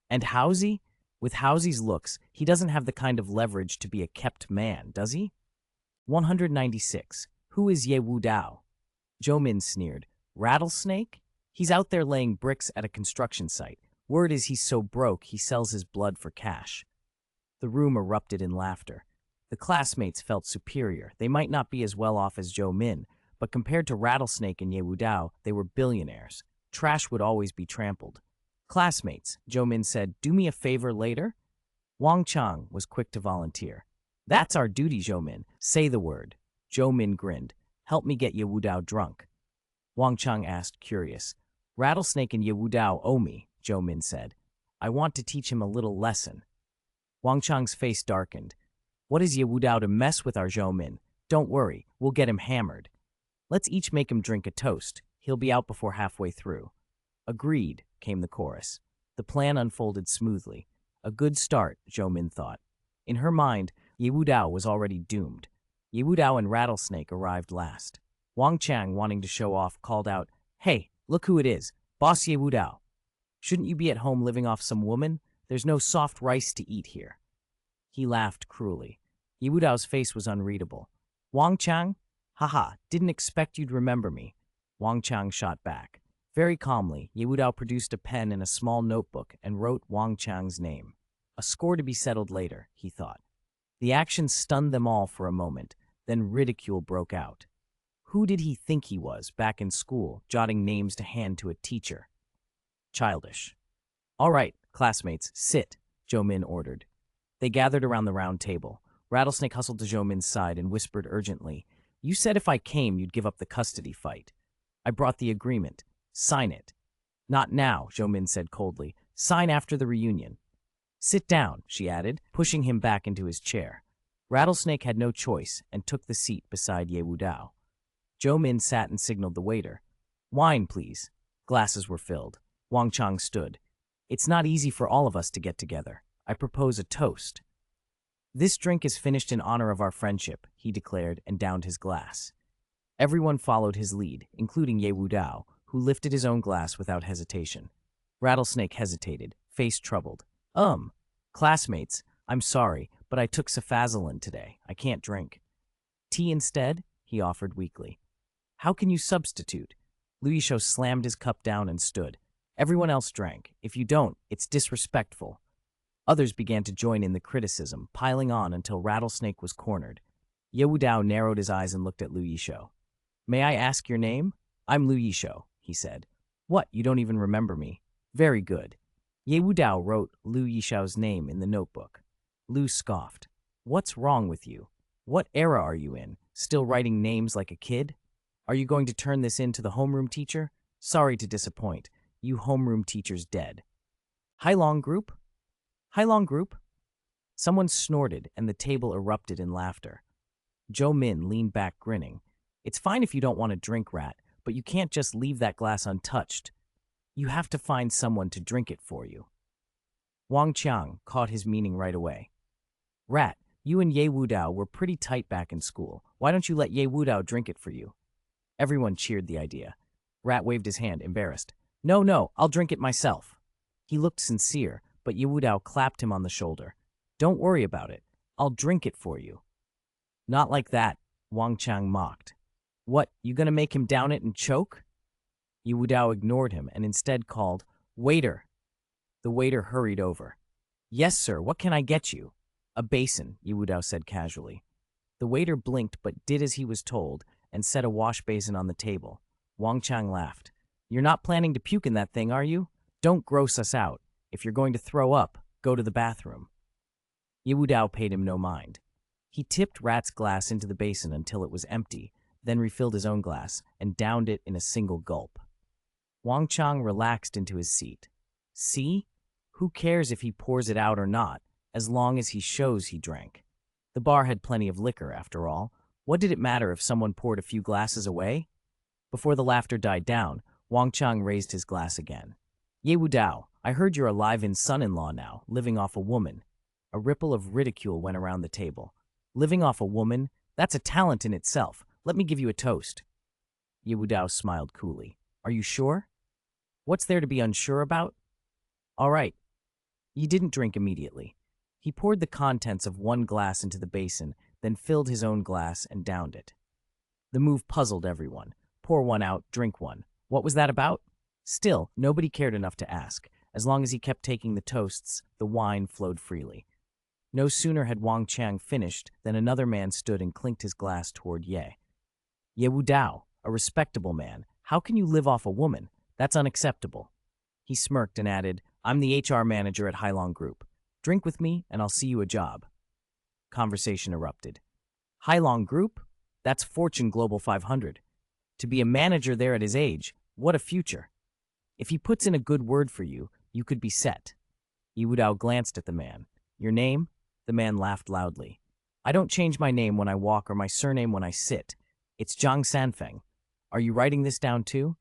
And Housie? With Housie's looks, he doesn't have the kind of leverage to be a kept man, does he? 196. Who is Ye Wu Dao? Zhou Min sneered. Rattlesnake? He's out there laying bricks at a construction site. Word is he's so broke he sells his blood for cash. The room erupted in laughter. The classmates felt superior. They might not be as well off as Zhou Min, but compared to Rattlesnake and Ye Wu Dao, they were billionaires. Trash would always be trampled. Classmates, Zhou Min said, do me a favor later? Wang Qiang was quick to volunteer. That's our duty, Zhou Min. Say the word. Zhou Min grinned. Help me get Ye Wu Dao drunk. Wang Qiang asked, curious. Rattlesnake and Ye Wu Dao owe me, Zhou Min said. I want to teach him a little lesson. Wang Qiang's face darkened. What is Ye Wu Dao to mess with our Zhou Min? Don't worry, we'll get him hammered. Let's each make him drink a toast. He'll be out before halfway through. Agreed, came the chorus. The plan unfolded smoothly. A good start, Zhou Min thought. In her mind, Ye Wu Dao was already doomed. Ye Wu Dao and Rattlesnake arrived last. Wang Qiang, wanting to show off, called out, Hey, look who it is, Boss Ye Wu Dao. Shouldn't you be at home living off some woman? There's no soft rice to eat here. He laughed cruelly. Ye Wu Dao's face was unreadable. Wang Qiang? Haha, didn't expect you'd remember me. Wang Qiang shot back. Very calmly, Ye Wu Dao produced a pen and a small notebook and wrote Wang Qiang's name. A score to be settled later, he thought. The action stunned them all for a moment, then ridicule broke out. Who did he think he was back in school, jotting names to hand to a teacher? Childish. All right, Classmates, sit, Zhou Min ordered. They gathered around the round table. Rattlesnake hustled to Zhou Min's side and whispered urgently, "You said if I came, you'd give up the custody fight. I brought the agreement. Sign it." "Not now," Zhou Min said coldly. "Sign after the reunion." "Sit down," she added, pushing him back into his chair. Rattlesnake had no choice and took the seat beside Ye Wudao. Zhou Min sat and signaled the waiter. "Wine, please." Glasses were filled. Wang Chang stood. "It's not easy for all of us to get together. I propose a toast." "This drink is finished in honor of our friendship," he declared and downed his glass. Everyone followed his lead, including Ye Wudao, who lifted his own glass without hesitation. Rattlesnake hesitated, face troubled. Classmates, I'm sorry, but I took cefazolin today. I can't drink." "Tea instead?" he offered weakly. "How can you substitute?" Lu Yisho slammed his cup down and stood. "Everyone else drank. If you don't, it's disrespectful." Others began to join in the criticism, piling on until Rattlesnake was cornered. Ye Wudao narrowed his eyes and looked at Lu Yisho. "May I ask your name?" "I'm Lu Yisho," he said. "What, you don't even remember me? Very good." Ye Wudao wrote Lu Yishao's name in the notebook. Lu scoffed. "What's wrong with you? What era are you in? Still writing names like a kid? Are you going to turn this in to the homeroom teacher? Sorry to disappoint. You homeroom teacher's dead." "Hailong Group? Hailong Group?" Someone snorted and the table erupted in laughter. Zhou Min leaned back grinning. "It's fine if you don't want to drink, Rat, but you can't just leave that glass untouched. You have to find someone to drink it for you." Wang Qiang caught his meaning right away. "Rat, you and Ye Wudao were pretty tight back in school. Why don't you let Ye Wudao drink it for you?" Everyone cheered the idea. Rat waved his hand, embarrassed. No, I'll drink it myself." He looked sincere, but Ye Wudao clapped him on the shoulder. "Don't worry about it. I'll drink it for you." "Not like that," Wang Qiang mocked. "What, you gonna make him down it and choke?" Ye Wudao ignored him and instead called, "Waiter." The waiter hurried over. "Yes, sir, what can I get you?" "A basin," Ye Wudao said casually. The waiter blinked but did as he was told and set a wash basin on the table. Wang Qiang laughed. "You're not planning to puke in that thing, are you? Don't gross us out. If you're going to throw up, go to the bathroom." Ye Wudao paid him no mind. He tipped Rat's glass into the basin until it was empty, then refilled his own glass and downed it in a single gulp. Wang Qiang relaxed into his seat. "See? Who cares if he pours it out or not, as long as he shows he drank? The bar had plenty of liquor, after all. What did it matter if someone poured a few glasses away?" Before the laughter died down, Wang Qiang raised his glass again. "Ye Wudao, I heard you're a live-in son-in-law now, living off a woman." A ripple of ridicule went around the table. "Living off a woman? That's a talent in itself. Let me give you a toast." Ye Wudao smiled coolly. "Are you sure?" "What's there to be unsure about?" "All right." He didn't drink immediately. He poured the contents of one glass into the basin, then filled his own glass and downed it. The move puzzled everyone. Pour one out, drink one. What was that about? Still, nobody cared enough to ask. As long as he kept taking the toasts, the wine flowed freely. No sooner had Wang Qiang finished than another man stood and clinked his glass toward Ye. "Ye Wudao, a respectable man, how can you live off a woman? That's unacceptable." He smirked and added, "I'm the HR manager at Hailong Group. Drink with me and I'll see you a job." Conversation erupted. "Hailong Group? That's Fortune Global 500. To be a manager there at his age, what a future. If he puts in a good word for you, you could be set." Ye Wudao glanced at the man. "Your name?" The man laughed loudly. "I don't change my name when I walk or my surname when I sit. It's Zhang Sanfeng. Are you writing this down too?"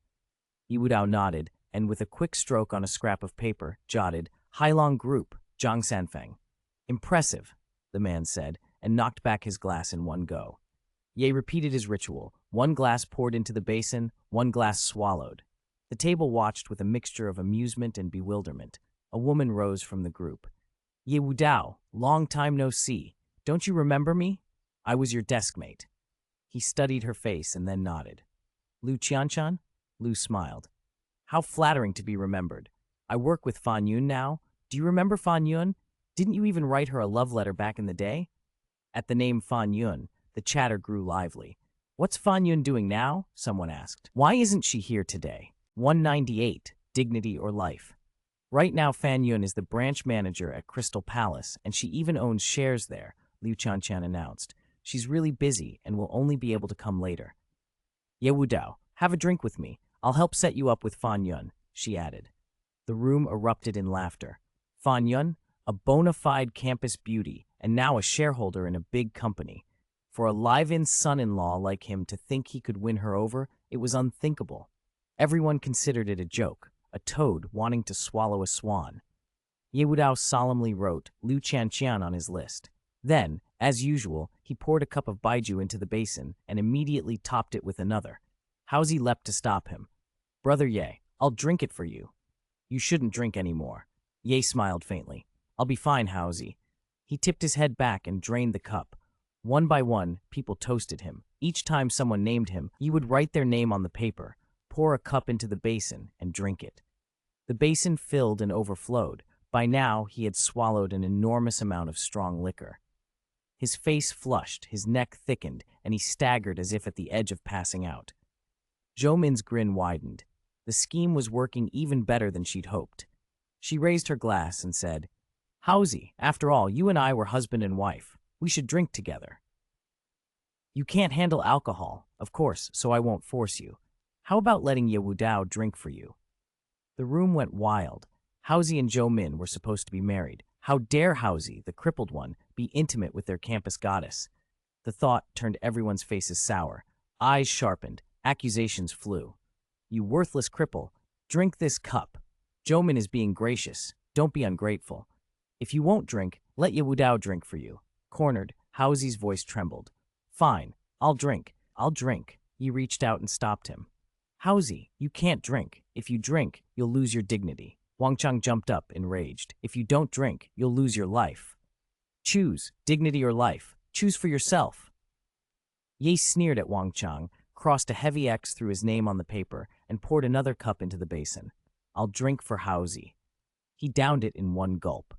Ye Wudao nodded, and with a quick stroke on a scrap of paper, jotted, "Hailong Group, Zhang Sanfeng." "Impressive," the man said, and knocked back his glass in one go. Ye repeated his ritual. One glass poured into the basin, one glass swallowed. The table watched with a mixture of amusement and bewilderment. A woman rose from the group. "Ye Wudao, long time no see. Don't you remember me? I was your deskmate." He studied her face and then nodded. "Lu Qianchan?" Lu smiled. "How flattering to be remembered. I work with Fan Yun now. Do you remember Fan Yun? Didn't you even write her a love letter back in the day?" At the name Fan Yun, the chatter grew lively. "What's Fan Yun doing now?" someone asked. "Why isn't she here today? 198, Dignity or Life." Right now, Fan Yun is the branch manager at Crystal Palace, and she even owns shares there, Liu Chanchan announced. She's really busy and will only be able to come later. Ye Wudao, have a drink with me. I'll help set you up with Fan Yun, she added. The room erupted in laughter. Fan Yun, a bona fide campus beauty, and now a shareholder in a big company. For a live-in son-in-law like him to think he could win her over, it was unthinkable. Everyone considered it a joke, a toad wanting to swallow a swan. Ye Wudao solemnly wrote Liu Chanqian on his list. Then, as usual, he poured a cup of baijiu into the basin and immediately topped it with another. Haozi leapt to stop him. Brother Ye, I'll drink it for you. You shouldn't drink anymore. Ye smiled faintly. I'll be fine, Haozi. He tipped his head back and drained the cup. One by one, people toasted him. Each time someone named him, he would write their name on the paper, pour a cup into the basin, and drink it. The basin filled and overflowed. By now, he had swallowed an enormous amount of strong liquor. His face flushed, his neck thickened, and he staggered as if at the edge of passing out. Zhou Min's grin widened. The scheme was working even better than she'd hoped. She raised her glass and said, Haozi, after all, you and I were husband and wife. We should drink together. You can't handle alcohol, of course, so I won't force you. How about letting Ye Wudao drink for you? The room went wild. Haozi and Zhou Min were supposed to be married. How dare Haozi, the crippled one, be intimate with their campus goddess? The thought turned everyone's faces sour. Eyes sharpened. Accusations flew. You worthless cripple. Drink this cup. Zhou Min is being gracious. Don't be ungrateful. If you won't drink, let Ye Wudao drink for you. Cornered, Haozi's voice trembled. Fine, I'll drink. I'll drink. He reached out and stopped him. Haozi, you can't drink. If you drink, you'll lose your dignity. Wang Chang jumped up, enraged. If you don't drink, you'll lose your life. Choose, dignity or life. Choose for yourself. Ye sneered at Wang Chang, crossed a heavy X through his name on the paper, and poured another cup into the basin. I'll drink for Haozi. He downed it in one gulp.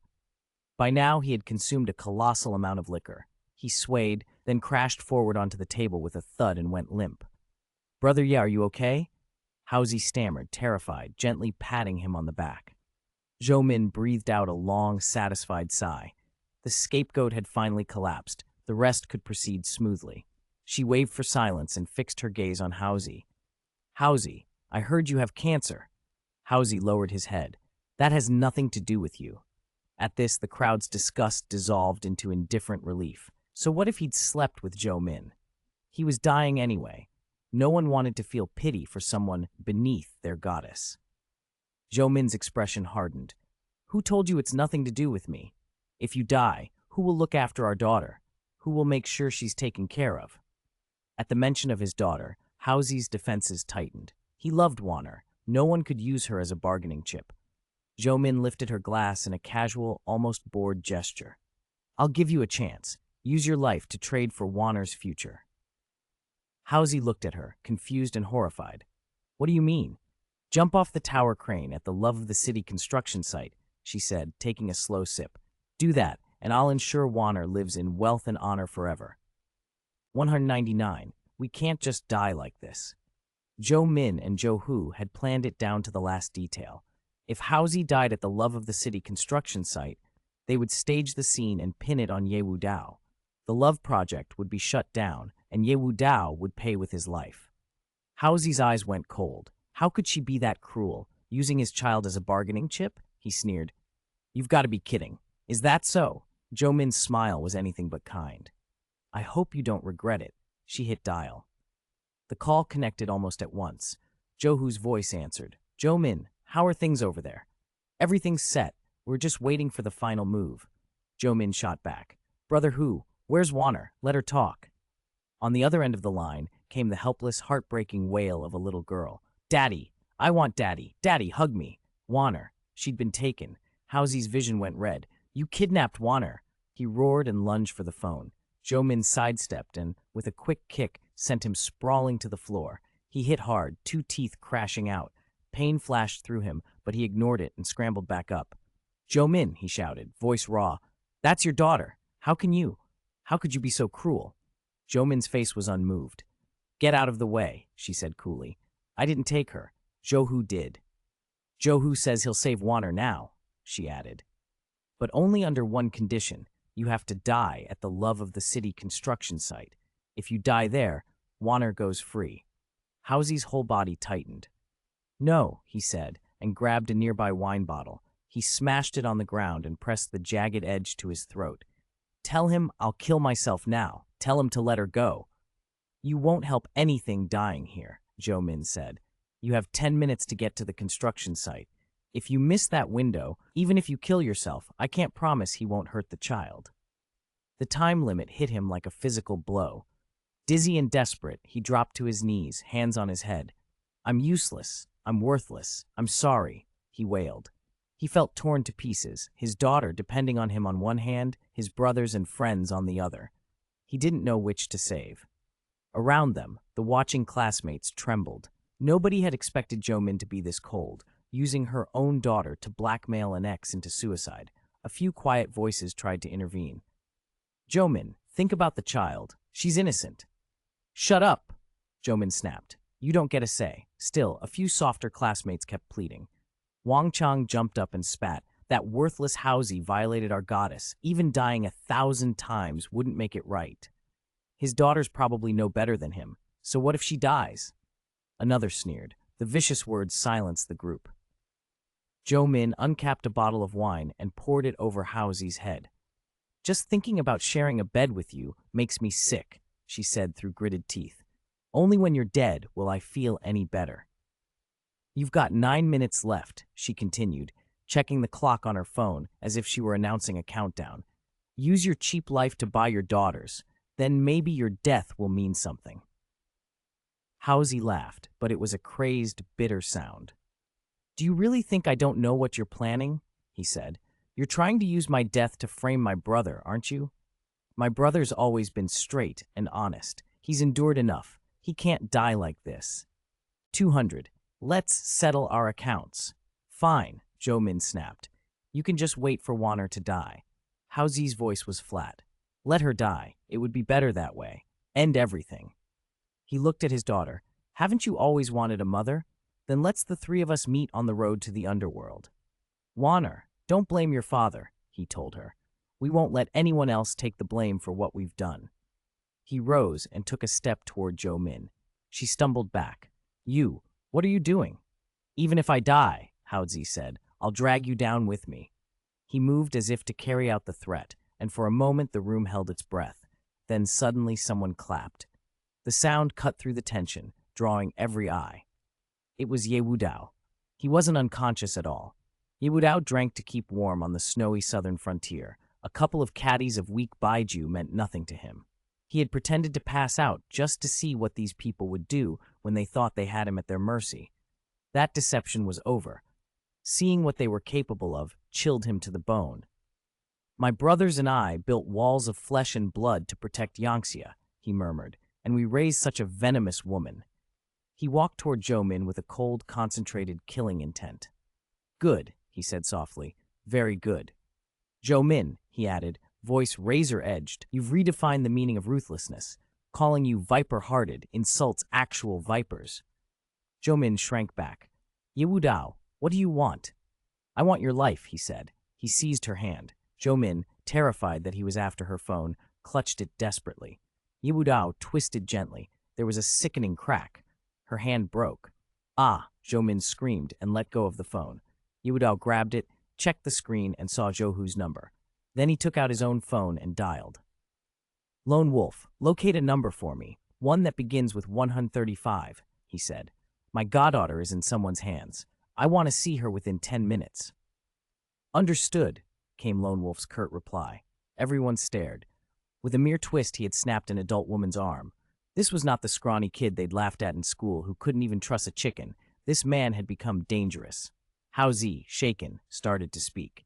By now, he had consumed a colossal amount of liquor. He swayed, then crashed forward onto the table with a thud and went limp. Brother Ye, are you okay? Haozi stammered, terrified, gently patting him on the back. Zhou Min breathed out a long, satisfied sigh. The scapegoat had finally collapsed. The rest could proceed smoothly. She waved for silence and fixed her gaze on Haozi. Haozi, I heard you have cancer. Haozi lowered his head. That has nothing to do with you. At this, the crowd's disgust dissolved into indifferent relief. So what if he'd slept with Zhou Min? He was dying anyway. No one wanted to feel pity for someone beneath their goddess. Zhou Min's expression hardened. Who told you it's nothing to do with me? If you die, who will look after our daughter? Who will make sure she's taken care of? At the mention of his daughter, Haozi's defenses tightened. He loved Wanner. No one could use her as a bargaining chip. Zhou Min lifted her glass in a casual, almost bored gesture. I'll give you a chance. Use your life to trade for Wanner's future. Haozi looked at her, confused and horrified. What do you mean? Jump off the tower crane at the Love of the City construction site, she said, taking a slow sip. Do that, and I'll ensure Wanner lives in wealth and honor forever. 199. We can't just die like this. Zhou Min and Zhou Hu had planned it down to the last detail. If Haozi died at the Love of the City construction site, they would stage the scene and pin it on Ye Wudao. The love project would be shut down, and Ye Wudao would pay with his life. Haozi's eyes went cold. How could she be that cruel, using his child as a bargaining chip? He sneered. You've got to be kidding. Is that so? Zhou Min's smile was anything but kind. I hope you don't regret it. She hit dial. The call connected almost at once. Zhou Hu's voice answered. Zhou Min, how are things over there? Everything's set. We're just waiting for the final move. Zhou Min shot back. Brother Hu, where's Wanner? Let her talk. On the other end of the line came the helpless, heartbreaking wail of a little girl. Daddy! I want Daddy! Daddy, hug me! Wanner. She'd been taken. Haozi's vision went red. You kidnapped Wanner! He roared and lunged for the phone. Zhou Min sidestepped and, with a quick kick, sent him sprawling to the floor. He hit hard, 2 teeth crashing out. Pain flashed through him, but he ignored it and scrambled back up. Zhou Min, he shouted, voice raw. That's your daughter. How could you be so cruel? Zhou Min's face was unmoved. Get out of the way, she said coolly. I didn't take her. Zhou Hu did. Johu says he'll save Wanner now, she added. But only under one condition. You have to die at the Love of the City construction site. If you die there, Wanner goes free. Housy's whole body tightened. No, he said, and grabbed a nearby wine bottle. He smashed it on the ground and pressed the jagged edge to his throat. Tell him I'll kill myself now. Tell him to let her go. You won't help anything dying here, Jo Min said. You have 10 minutes to get to the construction site. If you miss that window, even if you kill yourself, I can't promise he won't hurt the child. The time limit hit him like a physical blow. Dizzy and desperate, he dropped to his knees, hands on his head. I'm useless. I'm worthless. I'm sorry, he wailed. He felt torn to pieces, his daughter depending on him on one hand, his brothers and friends on the other. He didn't know which to save. Around them, the watching classmates trembled. Nobody had expected Jo Min to be this cold, using her own daughter to blackmail an ex into suicide. A few quiet voices tried to intervene. Jo Min, think about the child. She's innocent. Shut up, Jo Min snapped. You don't get a say. Still, a few softer classmates kept pleading. Wang Chang jumped up and spat. That worthless Housey violated our goddess. Even dying 1,000 times wouldn't make it right. His daughters probably know better than him. So what if she dies? Another sneered. The vicious words silenced the group. Jo Min uncapped a bottle of wine and poured it over Housey's head. Just thinking about sharing a bed with you makes me sick, she said through gritted teeth. Only when you're dead will I feel any better. You've got 9 minutes left, she continued, checking the clock on her phone as if she were announcing a countdown. Use your cheap life to buy your daughters. Then maybe your death will mean something. Housey laughed, but it was a crazed, bitter sound. Do you really think I don't know what you're planning? He said. You're trying to use my death to frame my brother, aren't you? My brother's always been straight and honest. He's endured enough. He can't die like this. 200. Let's settle our accounts. Fine, Jo Min snapped. You can just wait for Wanner to die. Housey's voice was flat. Let her die. It would be better that way. End everything. He looked at his daughter. Haven't you always wanted a mother? Then let's the three of us meet on the road to the underworld. Wanner, don't blame your father, he told her. We won't let anyone else take the blame for what we've done. He rose and took a step toward Jo Min. She stumbled back. You, what are you doing? Even if I die, Housey said, I'll drag you down with me. He moved as if to carry out the threat, and for a moment the room held its breath. Then suddenly someone clapped. The sound cut through the tension, drawing every eye. It was Ye Wudao. He wasn't unconscious at all. Ye Wudao drank to keep warm on the snowy southern frontier. A couple of caddies of weak baijiu meant nothing to him. He had pretended to pass out just to see what these people would do when they thought they had him at their mercy. That deception was over. Seeing what they were capable of chilled him to the bone. My brothers and I built walls of flesh and blood to protect Yangxia, he murmured, and we raised such a venomous woman. He walked toward Jo Min with a cold, concentrated, killing intent. Good, he said softly. Very good. Jo Min, he added, voice razor-edged, you've redefined the meaning of ruthlessness. Calling you viper-hearted insults actual vipers. Jo Min shrank back. Ye Wudao, what do you want? I want your life, he said. He seized her hand. Jo Min, terrified that he was after her phone, clutched it desperately. Ye Wudao twisted gently. There was a sickening crack. Her hand broke. Ah, Jo Min screamed and let go of the phone. Ye Wudao grabbed it, checked the screen, and saw Johu's number. Then he took out his own phone and dialed. Lone Wolf, locate a number for me, one that begins with 135, he said. My goddaughter is in someone's hands. I want to see her within 10 minutes. Understood, came Lone Wolf's curt reply. Everyone stared. With a mere twist, he had snapped an adult woman's arm. This was not the scrawny kid they'd laughed at in school who couldn't even trust a chicken. This man had become dangerous. Housey, shaken, started to speak.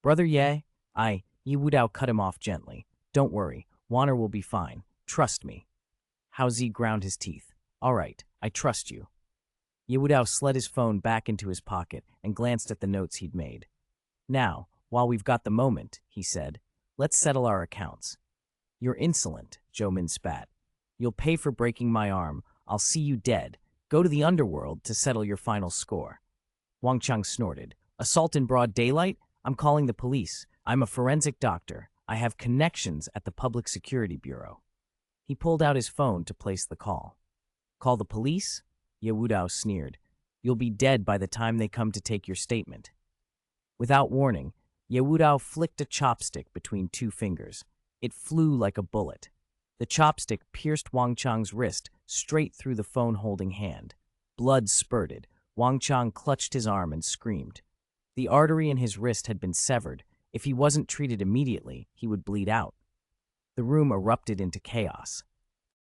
Brother Ye, Ye Wudao cut him off gently. Don't worry, Wanner will be fine. Trust me. Housey ground his teeth. All right, I trust you. Ye Wudao slid his phone back into his pocket and glanced at the notes he'd made. Now, while we've got the moment, he said, let's settle our accounts. You're insolent, Jo Min spat. You'll pay for breaking my arm. I'll see you dead. Go to the underworld to settle your final score. Wang Chang snorted. Assault in broad daylight? I'm calling the police. I'm a forensic doctor. I have connections at the Public Security Bureau. He pulled out his phone to place the call. Call the police? Ye Wudao sneered. You'll be dead by the time they come to take your statement. Without warning, Ye Wudao flicked a chopstick between two fingers. It flew like a bullet. The chopstick pierced Wang Chang's wrist straight through the phone-holding hand. Blood spurted. Wang Chang clutched his arm and screamed. The artery in his wrist had been severed. If he wasn't treated immediately, he would bleed out. The room erupted into chaos.